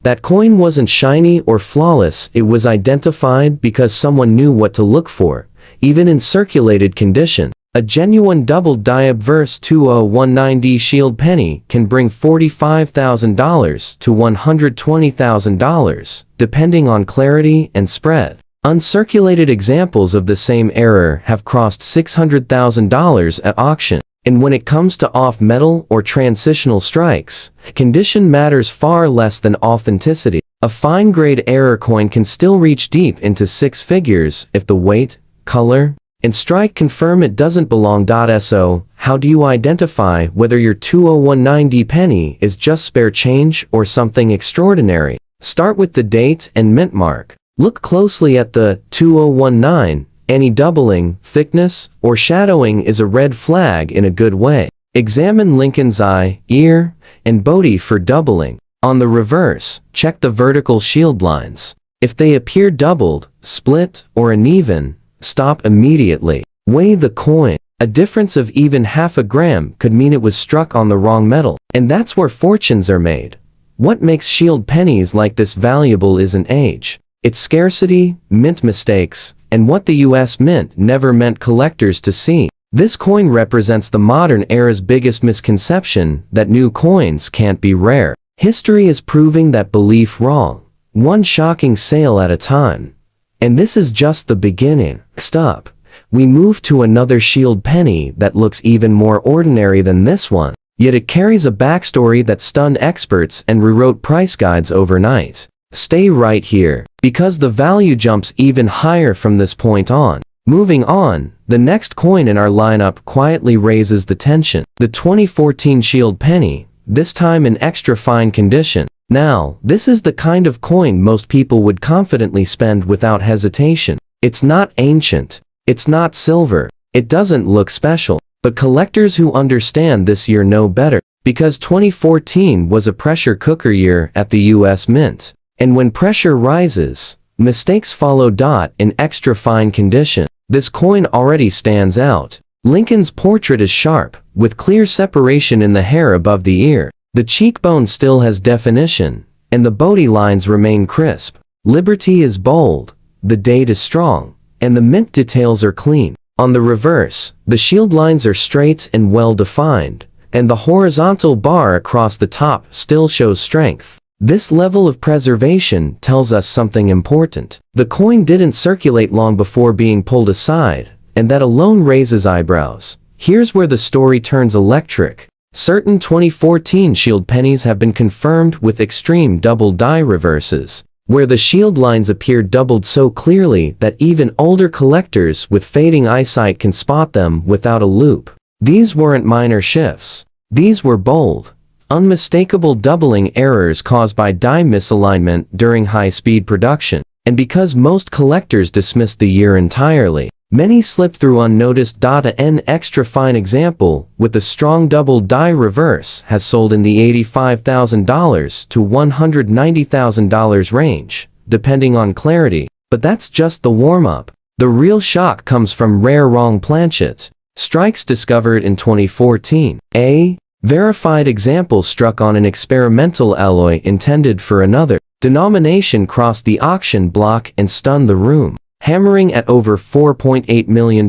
That coin wasn't shiny or flawless, it was identified because someone knew what to look for, even in circulated condition. A genuine double-die obverse 2019D shield penny can bring $45,000 to $120,000, depending on clarity and spread. Uncirculated examples of the same error have crossed $600,000 at auction. And when it comes to off-metal or transitional strikes, condition matters far less than authenticity. A fine-grade error coin can still reach deep into six figures if the weight, color, and strike confirm it doesn't belong. So, how do you identify whether your 2019D penny is just spare change or something extraordinary? Start with the date and mint mark. Look closely at the 2019. Any doubling, thickness, or shadowing is a red flag in a good way. Examine Lincoln's eye, ear, and body for doubling. On the reverse, check the vertical shield lines. If they appear doubled, split, or uneven, stop immediately. Weigh the coin. A difference of even half a gram could mean it was struck on the wrong metal. And that's where fortunes are made. What makes shield pennies like this valuable isn't age. It's scarcity, mint mistakes, and what the US Mint never meant collectors to see. This coin represents the modern era's biggest misconception, that new coins can't be rare. History is proving that belief wrong, one shocking sale at a time. And this is just the beginning. Next up, we move to another shield penny that looks even more ordinary than this one, yet it carries a backstory that stunned experts and rewrote price guides overnight. Stay right here, because the value jumps even higher from this point on. Moving on, the next coin in our lineup quietly raises the tension. The 2014 shield penny, this time in extra fine condition. Now, this is the kind of coin most people would confidently spend without hesitation. It's not ancient. It's not silver. It doesn't look special. But collectors who understand this year know better, because 2014 was a pressure cooker year at the US Mint. And when pressure rises, mistakes follow. In extra fine condition, this coin already stands out. Lincoln's portrait is sharp, with clear separation in the hair above the ear. The cheekbone still has definition, and the body lines remain crisp. Liberty is bold, the date is strong, and the mint details are clean. On the reverse, the shield lines are straight and well defined, and the horizontal bar across the top still shows strength. This level of preservation tells us something important. The coin didn't circulate long before being pulled aside, and that alone raises eyebrows. Here's where the story turns electric. Certain 2014 shield pennies have been confirmed with extreme double die reverses, where the shield lines appear doubled so clearly that even older collectors with fading eyesight can spot them without a loupe. These weren't minor shifts. These were bold, unmistakable doubling errors caused by die misalignment during high-speed production. And because most collectors dismissed the year entirely, many slipped through unnoticed. An extra fine example with a strong double die reverse has sold in the $85,000 to $190,000 range, depending on clarity. But that's just the warm-up. The real shock comes from rare wrong planchet strikes discovered in 2014. A verified example struck on an experimental alloy intended for another denomination crossed the auction block and stunned the room, hammering at over $4.8 million.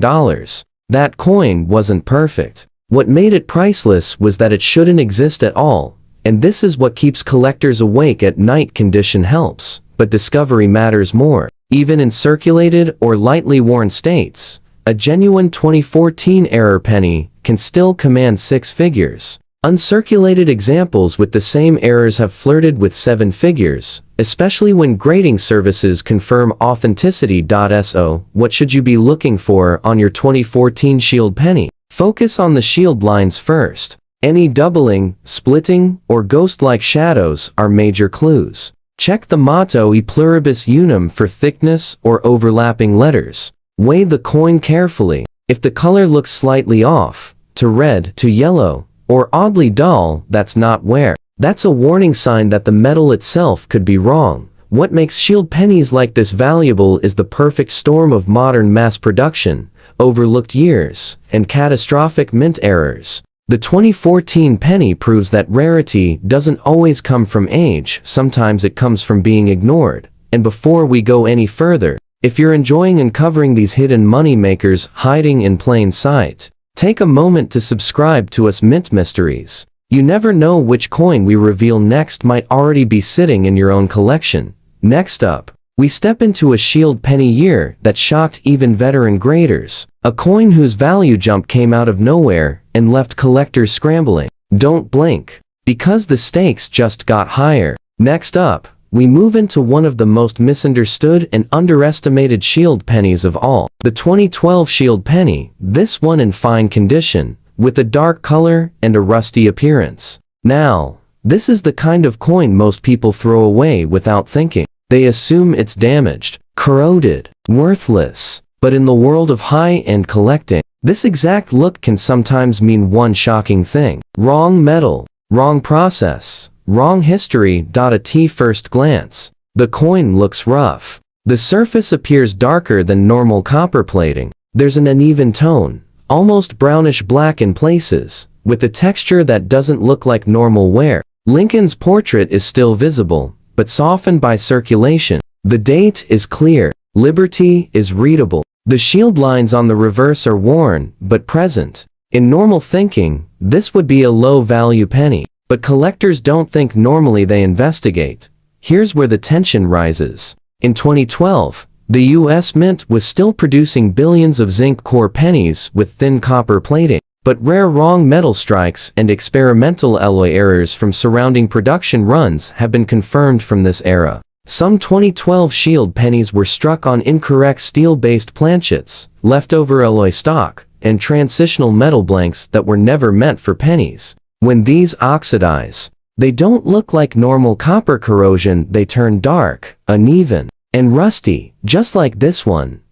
That coin wasn't perfect. What made it priceless was that it shouldn't exist at all, and this is what keeps collectors awake at night. Condition helps, but discovery matters more. Even in circulated or lightly worn states, a genuine 2014 error penny can still command six figures. Uncirculated examples with the same errors have flirted with seven figures, especially when grading services confirm authenticity. So, what should you be looking for on your 2014 shield penny? Focus on the shield lines first. Any doubling, splitting, or ghost-like shadows are major clues. Check the motto E pluribus unum for thickness or overlapping letters. Weigh the coin carefully. If the color looks slightly off, to red, to yellow, or oddly dull, that's not wear. That's a warning sign that the metal itself could be wrong. What makes shield pennies like this valuable is the perfect storm of modern mass production, overlooked years, and catastrophic mint errors. The 2014 penny proves that rarity doesn't always come from age, sometimes it comes from being ignored. And before we go any further, if you're enjoying uncovering these hidden money makers hiding in plain sight, take a moment to subscribe to us Mint Mysteries. You never know which coin we reveal next might already be sitting in your own collection. Next up, we step into a shield penny year that shocked even veteran graders. A coin whose value jump came out of nowhere and left collectors scrambling. Don't blink, because the stakes just got higher. Next up, we move into one of the most misunderstood and underestimated shield pennies of all. The 2012 shield penny, this one in fine condition, with a dark color and a rusty appearance. Now, this is the kind of coin most people throw away without thinking. They assume it's damaged, corroded, worthless. But in the world of high-end collecting, this exact look can sometimes mean one shocking thing. Wrong metal, wrong process, wrong history. At first glance, the coin looks rough. The surface appears darker than normal copper plating. There's an uneven tone, almost brownish black in places, with a texture that doesn't look like normal wear. Lincoln's portrait is still visible, but softened by circulation. The date is clear. Liberty is readable. The shield lines on the reverse are worn, but present. In normal thinking, this would be a low-value penny. But collectors don't think normally, they investigate. Here's where the tension rises. In 2012, the US Mint was still producing billions of zinc core pennies with thin copper plating. But rare wrong metal strikes and experimental alloy errors from surrounding production runs have been confirmed from this era. Some 2012 shield pennies were struck on incorrect steel-based planchets, leftover alloy stock, and transitional metal blanks that were never meant for pennies. When these oxidize, they don't look like normal copper corrosion, they turn dark, uneven, and rusty, just like this one.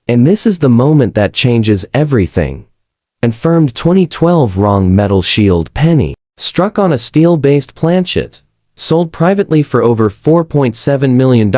And this is the moment that changes everything. Confirmed 2012 wrong metal shield penny, struck on a steel-based planchet, sold privately for over $4.7 million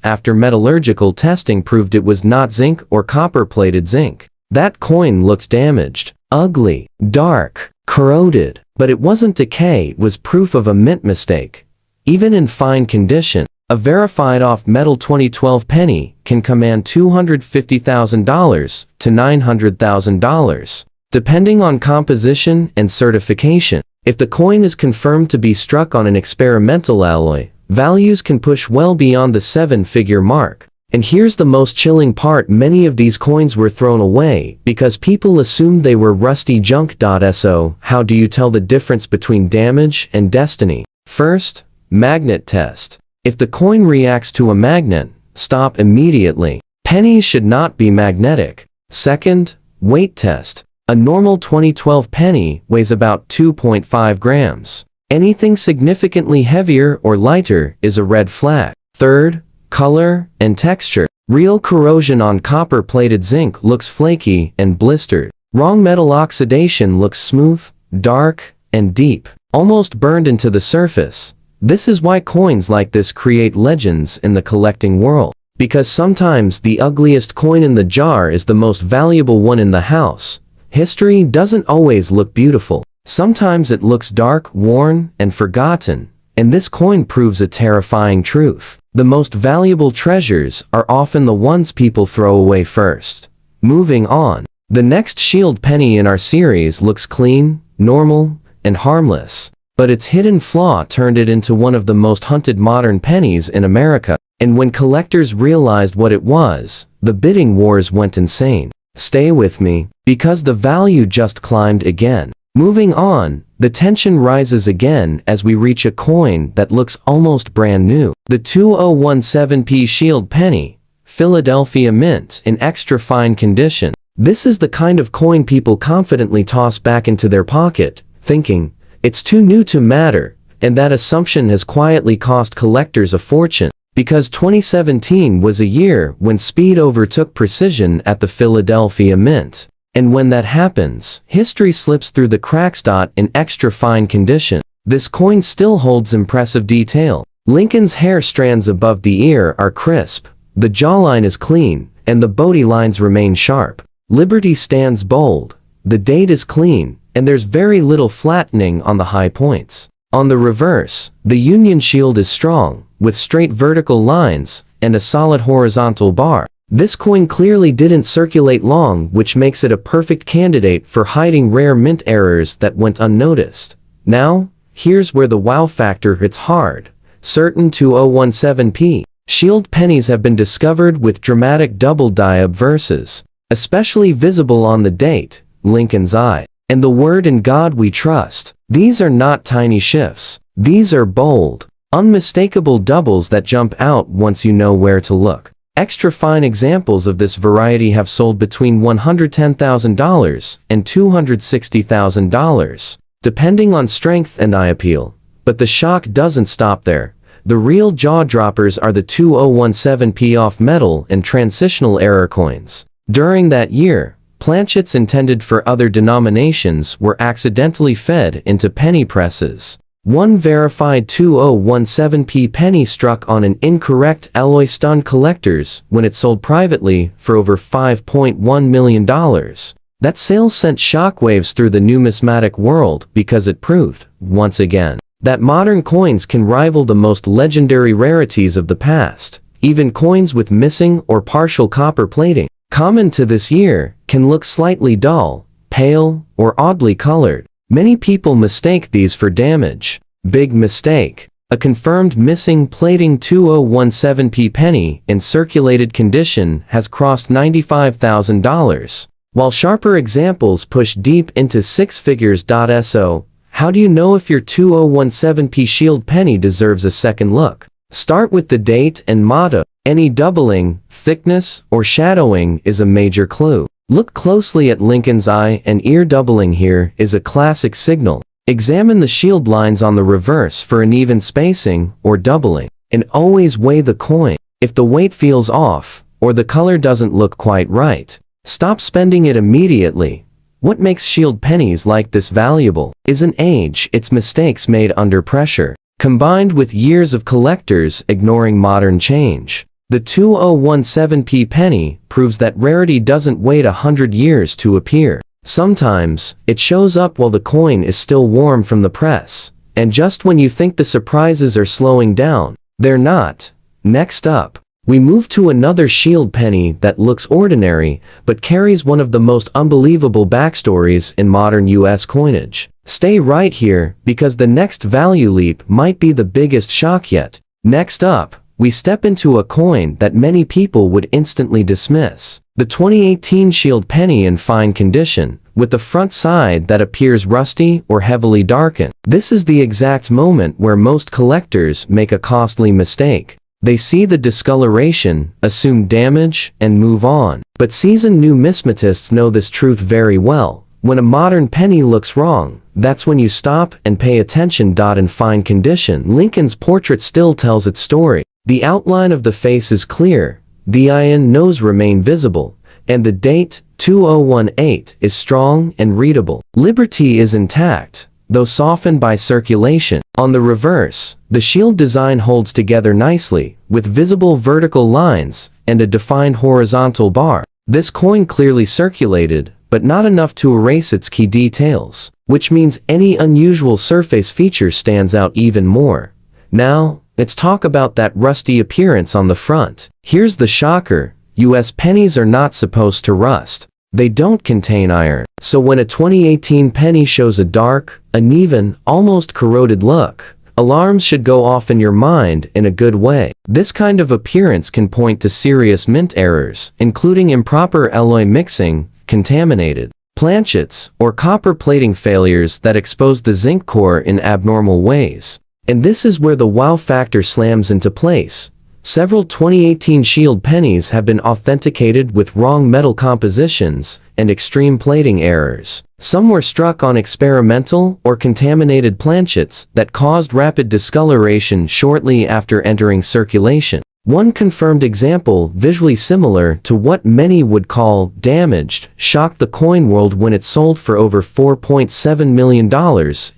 after metallurgical testing proved it was not zinc or copper-plated zinc. That coin looked damaged, ugly, dark, corroded, but it wasn't decay, it was proof of a mint mistake. Even in fine condition, a verified off-metal 2012 penny can command $250,000 to $900,000. depending on composition and certification. If the coin is confirmed to be struck on an experimental alloy, values can push well beyond the 7-figure mark. And here's the most chilling part: many of these coins were thrown away because people assumed they were rusty junk. So, how do you tell the difference between damage and destiny? First, magnet test. If the coin reacts to a magnet, stop immediately. Pennies should not be magnetic. Second, weight test. A normal 2012 penny weighs about 2.5 grams. Anything significantly heavier or lighter is a red flag. Third, color and texture. Real corrosion on copper-plated zinc looks flaky and blistered. Wrong metal oxidation looks smooth, dark, and deep, almost burned into the surface. This is why coins like this create legends in the collecting world. Because sometimes the ugliest coin in the jar is the most valuable one in the house. History doesn't always look beautiful. Sometimes it looks dark, worn, and forgotten. And this coin proves a terrifying truth. The most valuable treasures are often the ones people throw away first. Moving on. The next shield penny in our series looks clean, normal, and harmless. But its hidden flaw turned it into one of the most hunted modern pennies in America. And when collectors realized what it was, the bidding wars went insane. Stay with me, because the value just climbed again. Moving on, the tension rises again as we reach a coin that looks almost brand new. The 2017p Shield Penny, Philadelphia Mint, in extra fine condition. This is the kind of coin people confidently toss back into their pocket, thinking, it's too new to matter, and that assumption has quietly cost collectors a fortune. Because 2017 was a year when speed overtook precision at the Philadelphia Mint. And when that happens, history slips through the cracks. In extra fine condition, this coin still holds impressive detail. Lincoln's hair strands above the ear are crisp, the jawline is clean, and the body lines remain sharp. Liberty stands bold, the date is clean, and there's very little flattening on the high points. On the reverse, the Union Shield is strong, with straight vertical lines and a solid horizontal bar. This coin clearly didn't circulate long, which makes it a perfect candidate for hiding rare mint errors that went unnoticed. Now, here's where the wow factor hits hard. Certain 2017p Shield pennies have been discovered with dramatic double die-up verses, especially visible on the date, Lincoln's eye, and the word "In God We Trust." These are not tiny shifts. These are bold, unmistakable doubles that jump out once you know where to look. Extra fine examples of this variety have sold between $110,000 and $260,000, depending on strength and eye appeal. But the shock doesn't stop there. The real jaw-droppers are the 2017p off metal and transitional error coins. During that year, planchets intended for other denominations were accidentally fed into penny presses. One verified 2017p penny struck on an incorrect alloy stunned collectors when it sold privately for over $5.1 million. That sale sent shockwaves through the numismatic world because it proved, once again, that modern coins can rival the most legendary rarities of the past. Even coins with missing or partial copper plating, common to this year, can look slightly dull, pale, or oddly colored. Many people mistake these for damage. Big mistake. A confirmed missing plating 2017p penny in circulated condition has crossed $95,000, while sharper examples push deep into six figures. So, how do you know if your 2017p Shield penny deserves a second look? Start with the date and motto. Any doubling, thickness, or shadowing is a major clue. Look closely at Lincoln's eye and ear. Doubling here is a classic signal. Examine the shield lines on the reverse for uneven spacing or doubling. And always weigh the coin. If the weight feels off, or the color doesn't look quite right, stop spending it immediately. What makes Shield pennies like this valuable isn't age, it's mistakes made under pressure, combined with years of collectors ignoring modern change. The 2017p penny proves that rarity doesn't wait 100 years to appear. Sometimes, it shows up while the coin is still warm from the press. And just when you think the surprises are slowing down, they're not. Next up, We move to another shield penny that looks ordinary, but carries one of the most unbelievable backstories in modern US coinage. Stay right here, because the next value leap might be the biggest shock yet. Next up, we step into a coin that many people would instantly dismiss. The 2018 shield penny in fine condition, with the front side that appears rusty or heavily darkened. This is the exact moment where most collectors make a costly mistake. They see the discoloration, assume damage, and move on. But seasoned numismatists know this truth very well. When a modern penny looks wrong, that's when you stop and pay attention. In fine condition, Lincoln's portrait still tells its story. The outline of the face is clear, the eye and nose remain visible, and the date, 2018, is strong and readable. Liberty is intact, though softened by circulation. On the reverse, the shield design holds together nicely, with visible vertical lines and a defined horizontal bar. This coin clearly circulated, but not enough to erase its key details, which means any unusual surface feature stands out even more. Now, let's talk about that rusty appearance on the front. Here's the shocker: US pennies are not supposed to rust. They don't contain iron. So when a 2018 penny shows a dark, uneven, almost corroded look, alarms should go off in your mind in a good way. This kind of appearance can point to serious mint errors, including improper alloy mixing, contaminated planchets, or copper plating failures that expose the zinc core in abnormal ways. And this is where the wow factor slams into place. Several 2018 shield pennies have been authenticated with wrong metal compositions and extreme plating errors. Some were struck on experimental or contaminated planchets that caused rapid discoloration shortly after entering circulation. One confirmed example, visually similar to what many would call damaged, shocked the coin world when it sold for over $4.7 million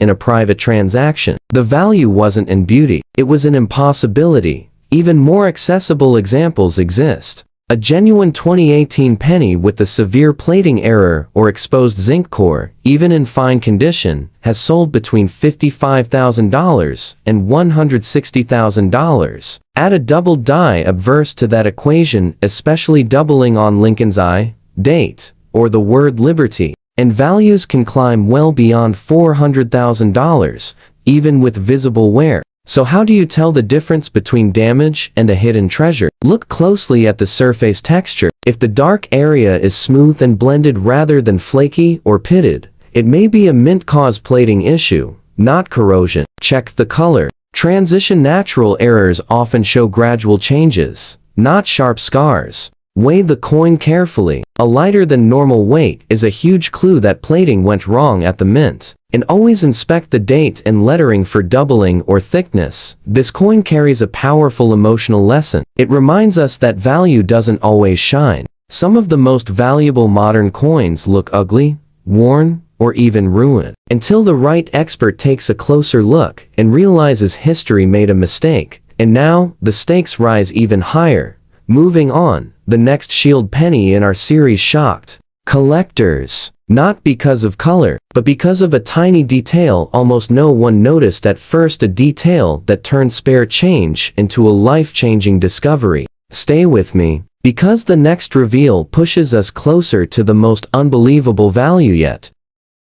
in a private transaction. The value wasn't in beauty, it was an impossibility. Even more accessible examples exist. A genuine 2018 penny with a severe plating error or exposed zinc core, even in fine condition, has sold between $55,000 and $160,000. Add a double die obverse to that equation, especially doubling on Lincoln's eye, date, or the word liberty, and values can climb well beyond $400,000, even with visible wear. So how do you tell the difference between damage and a hidden treasure? Look closely at the surface texture. If the dark area is smooth and blended rather than flaky or pitted, it may be a mint-caused plating issue, not corrosion. Check the color. Transition natural errors often show gradual changes, not sharp scars. Weigh the coin carefully. A lighter than normal weight is a huge clue that plating went wrong at the mint. And always inspect the date and lettering for doubling or thickness. This coin carries a powerful emotional lesson. It reminds us that value doesn't always shine. Some of the most valuable modern coins look ugly, worn, or even ruined, until the right expert takes a closer look and realizes history made a mistake. And now, the stakes rise even higher. Moving on, the next shield penny in our series shocked collectors. Not because of color, but because of a tiny detail almost no one noticed at first, a detail that turned spare change into a life-changing discovery. Stay with me, because the next reveal pushes us closer to the most unbelievable value yet.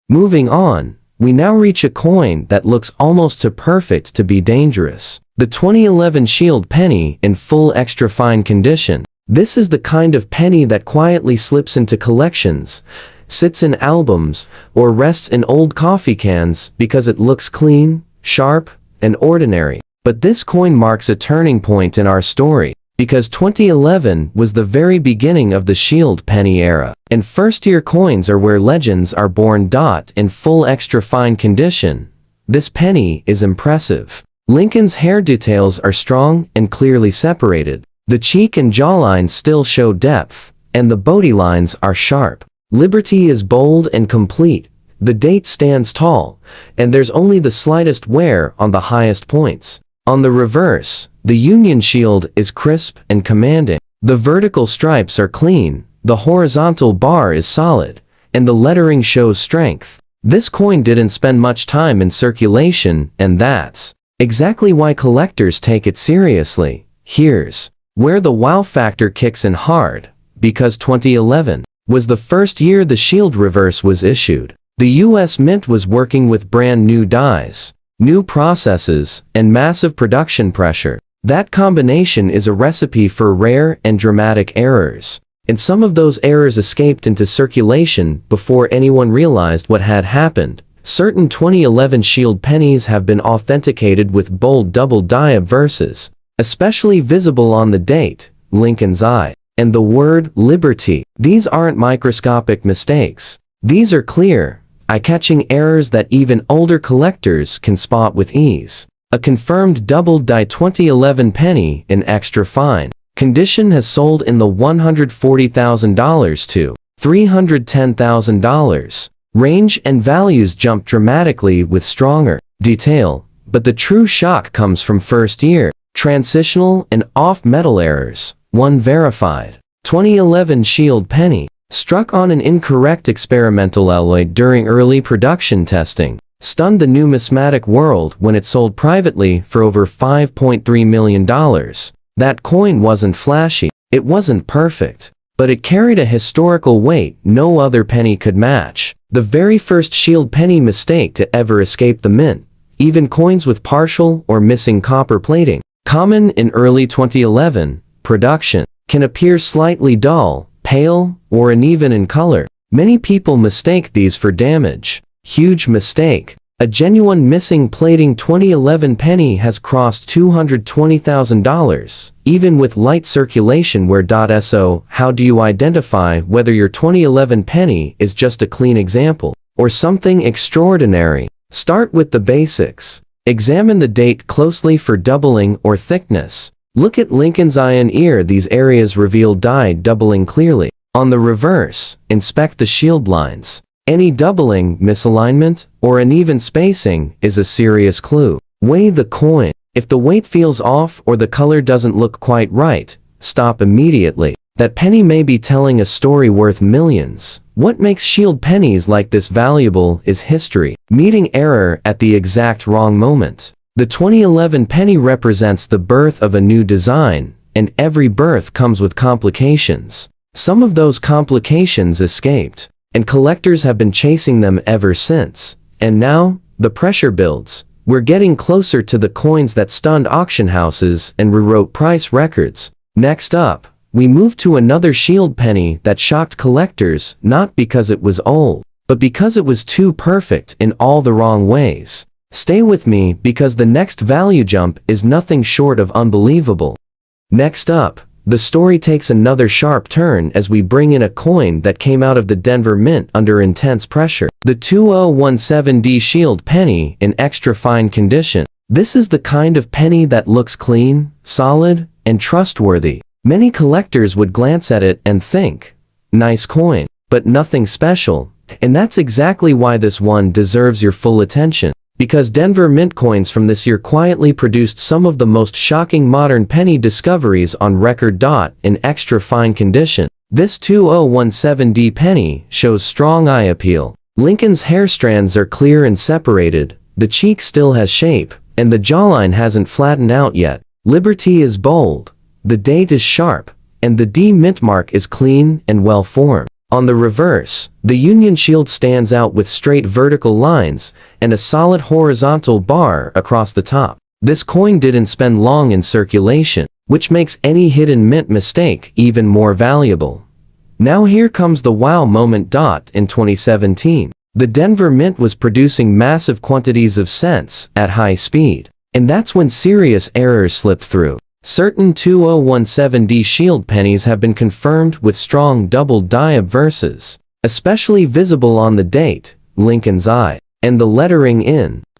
Moving on, we now reach a coin that looks almost too perfect to be dangerous. The 2011 shield penny in full extra fine condition. This is the kind of penny that quietly slips into collections, sits in albums, or rests in old coffee cans because it looks clean, sharp, and ordinary. But this coin marks a turning point in our story, because 2011 was the very beginning of the shield penny era, and first-year coins are where legends are born. In full extra fine condition, this penny is impressive. Lincoln's hair details are strong and clearly separated. The cheek and jawline still show depth, and the body lines are sharp. Liberty is bold and complete. The date stands tall, and there's only the slightest wear on the highest points. On the reverse, the Union shield is crisp and commanding. The vertical stripes are clean, the horizontal bar is solid, and the lettering shows strength. This coin didn't spend much time in circulation, and that's exactly why collectors take it seriously. Here's Where the wow factor kicks in hard, because 2011 was the first year the shield reverse was issued. The US Mint was working with brand new dies, new processes, and massive production pressure. That combination is a recipe for rare and dramatic errors. And some of those errors escaped into circulation before anyone realized what had happened. Certain 2011 shield pennies have been authenticated with bold double die obverses, especially visible on the date, Lincoln's eye, and the word liberty. These aren't microscopic mistakes. These are clear, eye-catching errors that even older collectors can spot with ease. A confirmed double die 2011 penny in extra fine condition has sold in the $140,000 to $310,000 range, and values jump dramatically with stronger detail. But the true shock comes from first year, transitional and off-metal errors. One verified 2011 shield penny struck on an incorrect experimental alloy during early production testing stunned the numismatic world when it sold privately for over $5.3 million. That coin wasn't flashy, it wasn't perfect, but it carried a historical weight no other penny could match. The very first shield penny mistake to ever escape the mint. Even coins with partial or missing copper plating, common in early 2011 production, can appear slightly dull, pale, or uneven in color. Many people mistake these for damage. Huge mistake. A genuine missing plating 2011 penny has crossed $220,000, even with light circulation. So, how do you identify whether your 2011 penny is just a clean example or something extraordinary? Start with the basics. Examine the date closely for doubling or thickness. Look at Lincoln's eye and ear. These areas reveal die doubling clearly. On the reverse, inspect the shield lines. Any doubling, misalignment, or uneven spacing is a serious clue. Weigh the coin. If the weight feels off or the color doesn't look quite right, stop immediately. That penny may be telling a story worth millions. What makes shield pennies like this valuable is history, meeting error at the exact wrong moment. The 2011 penny represents the birth of a new design, and every birth comes with complications. Some of those complications escaped, and collectors have been chasing them ever since. And now, the pressure builds. We're getting closer to the coins that stunned auction houses and rewrote price records. Next up, we move to another shield penny that shocked collectors, not because it was old, but because it was too perfect in all the wrong ways. Stay with me because the next value jump is nothing short of unbelievable. Next up, the story takes another sharp turn as we bring in a coin that came out of the Denver Mint under intense pressure. The 2017D shield penny in extra fine condition. This is the kind of penny that looks clean, solid, and trustworthy. Many collectors would glance at it and think, nice coin, but nothing special. And that's exactly why this one deserves your full attention. Because Denver Mint coins from this year quietly produced some of the most shocking modern penny discoveries on record. In extra fine condition, this 2017D penny shows strong eye appeal. Lincoln's hair strands are clear and separated, the cheek still has shape, and the jawline hasn't flattened out yet. Liberty is bold, the date is sharp, and the D mint mark is clean and well formed. On the reverse, the Union Shield stands out with straight vertical lines and a solid horizontal bar across the top. This coin didn't spend long in circulation, which makes any hidden mint mistake even more valuable. Now here comes the wow moment. In 2017, the Denver Mint was producing massive quantities of cents at high speed, and that's when serious errors slipped through. Certain 2017D shield pennies have been confirmed with strong double die obverses, especially visible on the date, Lincoln's eye, and the lettering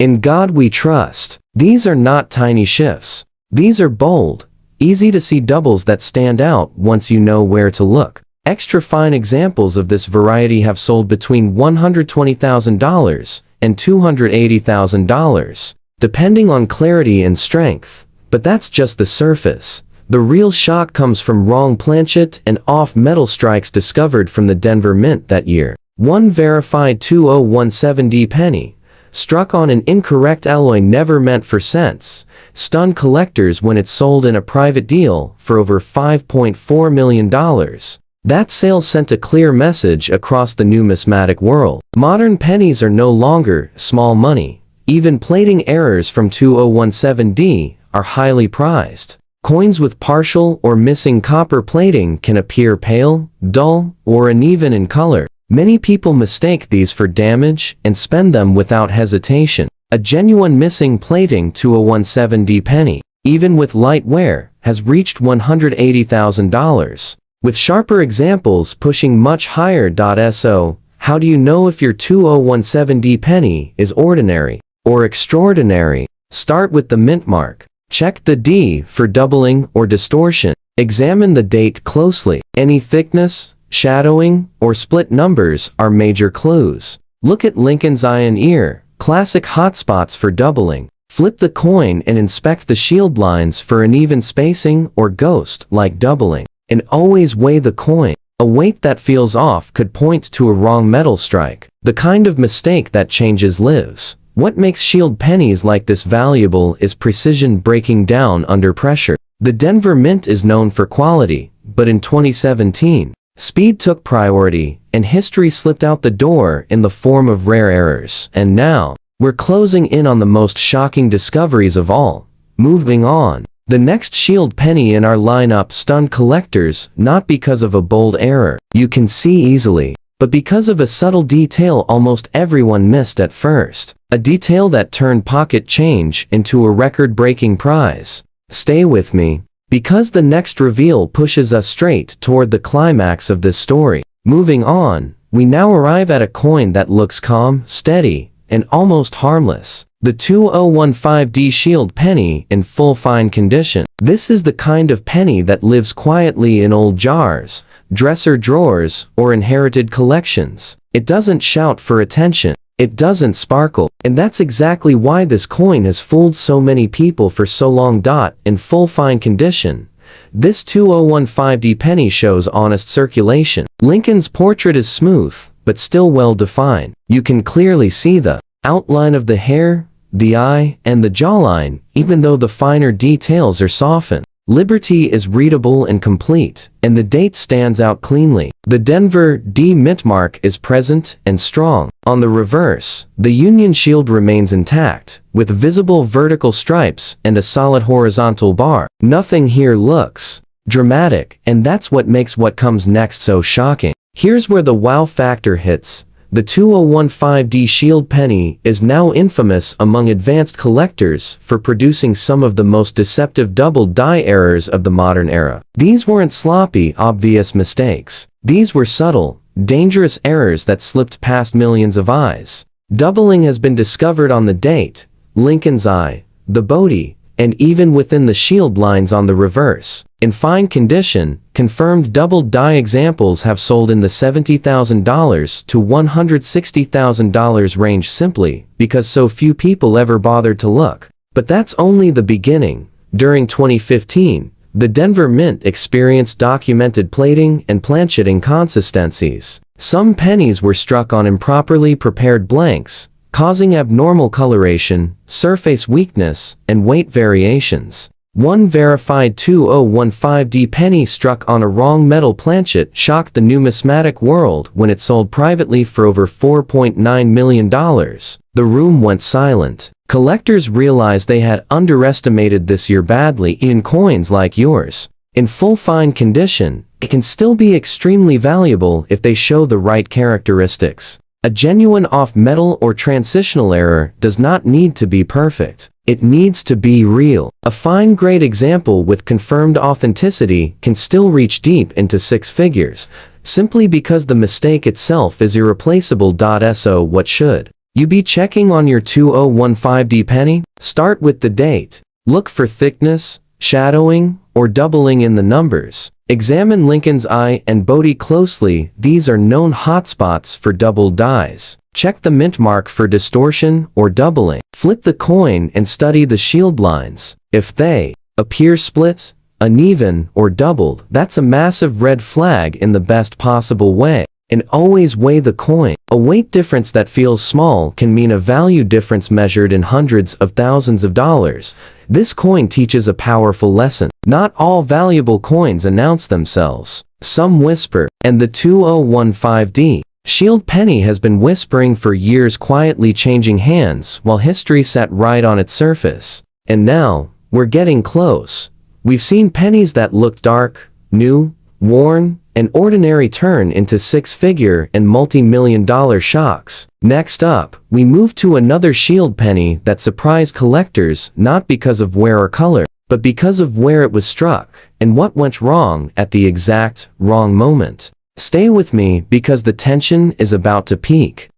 In God We Trust. These are not tiny shifts. These are bold, easy to see doubles that stand out once you know where to look. Extra fine examples of this variety have sold between $120,000 and $280,000, depending on clarity and strength. But that's just the surface. The real shock comes from wrong planchet and off-metal strikes discovered from the Denver Mint that year. One verified 2017D penny struck on an incorrect alloy never meant for cents, stunned collectors when it's sold in a private deal for over $5.4 million. That sale sent a clear message across the numismatic world. Modern pennies are no longer small money. Even plating errors from 2017D are highly prized. Coins with partial or missing copper plating can appear pale, dull, or uneven in color. Many people mistake these for damage and spend them without hesitation. A genuine missing plating 2017D penny, even with light wear, has reached $180,000. With sharper examples pushing much higher. So, how do you know if your 2017D penny is ordinary or extraordinary? Start with the mint mark. Check the D for doubling or distortion. Examine the date closely. Any thickness, shadowing, or split numbers are major clues. Look at Lincoln's eye and ear, classic hotspots for doubling. Flip the coin and inspect the shield lines for uneven spacing or ghost-like doubling. And always weigh the coin. A weight that feels off could point to a wrong metal strike, the kind of mistake that changes lives. What makes shield pennies like this valuable is precision, breaking down under pressure. The Denver Mint is known for quality, but in 2017, speed took priority, and history slipped out the door in the form of rare errors. And now, we're closing in on the most shocking discoveries of all. Moving on. The next shield penny in our lineup stunned collectors not because of a bold error you can see easily, but because of a subtle detail almost everyone missed at first. A detail that turned pocket change into a record-breaking prize. Stay with me, because the next reveal pushes us straight toward the climax of this story. Moving on, we now arrive at a coin that looks calm, steady, and almost harmless. The 2015D shield penny in full fine condition. This is the kind of penny that lives quietly in old jars, dresser drawers, or inherited collections. It doesn't shout for attention. It doesn't sparkle. And that's exactly why this coin has fooled so many people for so long. In full fine condition, this 2015D penny shows honest circulation. Lincoln's portrait is smooth, but still well defined. You can clearly see the outline of the hair, the eye, and the jawline, even though the finer details are softened. Liberty is readable and complete, and the date stands out cleanly. The Denver D mint mark is present and strong. On the reverse, the Union shield remains intact, with visible vertical stripes and a solid horizontal bar. Nothing here looks dramatic, and that's what makes what comes next so shocking. Here's where the wow factor hits. The 2015D shield penny is now infamous among advanced collectors for producing some of the most deceptive double die errors of the modern era. These weren't sloppy, obvious mistakes. These were subtle, dangerous errors that slipped past millions of eyes. Doubling has been discovered on the date, Lincoln's eye, the body, and even within the shield lines on the reverse. In fine condition, confirmed double die examples have sold in the $70,000 to $160,000 range simply because so few people ever bothered to look. But that's only the beginning. During 2015, the Denver Mint experienced documented plating and planchetting inconsistencies. Some pennies were struck on improperly prepared blanks, causing abnormal coloration, surface weakness, and weight variations. One verified 2015D penny struck on a wrong metal planchet shocked the numismatic world when it sold privately for over $4.9 million. The room went silent. Collectors realized they had underestimated this year badly. In coins like yours, in full fine condition, it can still be extremely valuable if they show the right characteristics. A genuine off-metal or transitional error does not need to be perfect. It needs to be real. A fine-grade example with confirmed authenticity can still reach deep into six figures, simply because the mistake itself is irreplaceable. So what should you be checking on your 2015D penny? Start with the date. Look for thickness, shadowing, or doubling in the numbers. Examine Lincoln's eye and body closely. These are known hotspots for double dies. Check the mint mark for distortion or doubling. Flip the coin and study the shield lines. If they appear split, uneven, or doubled, that's a massive red flag in the best possible way. And always weigh the coin. A weight difference that feels small can mean a value difference measured in hundreds of thousands of dollars. This coin teaches a powerful lesson. Not all valuable coins announce themselves. Some whisper, and the 2015D Shield penny has been whispering for years, quietly changing hands while history sat right on its surface. And now, we're getting close. We've seen pennies that look dark, new, worn, and ordinary turn into six-figure and multi-million-dollar shocks. Next up, we move to another shield penny that surprised collectors not because of wear or color, but because of where it was struck and what went wrong at the exact wrong moment. Stay with me because the tension is about to peak.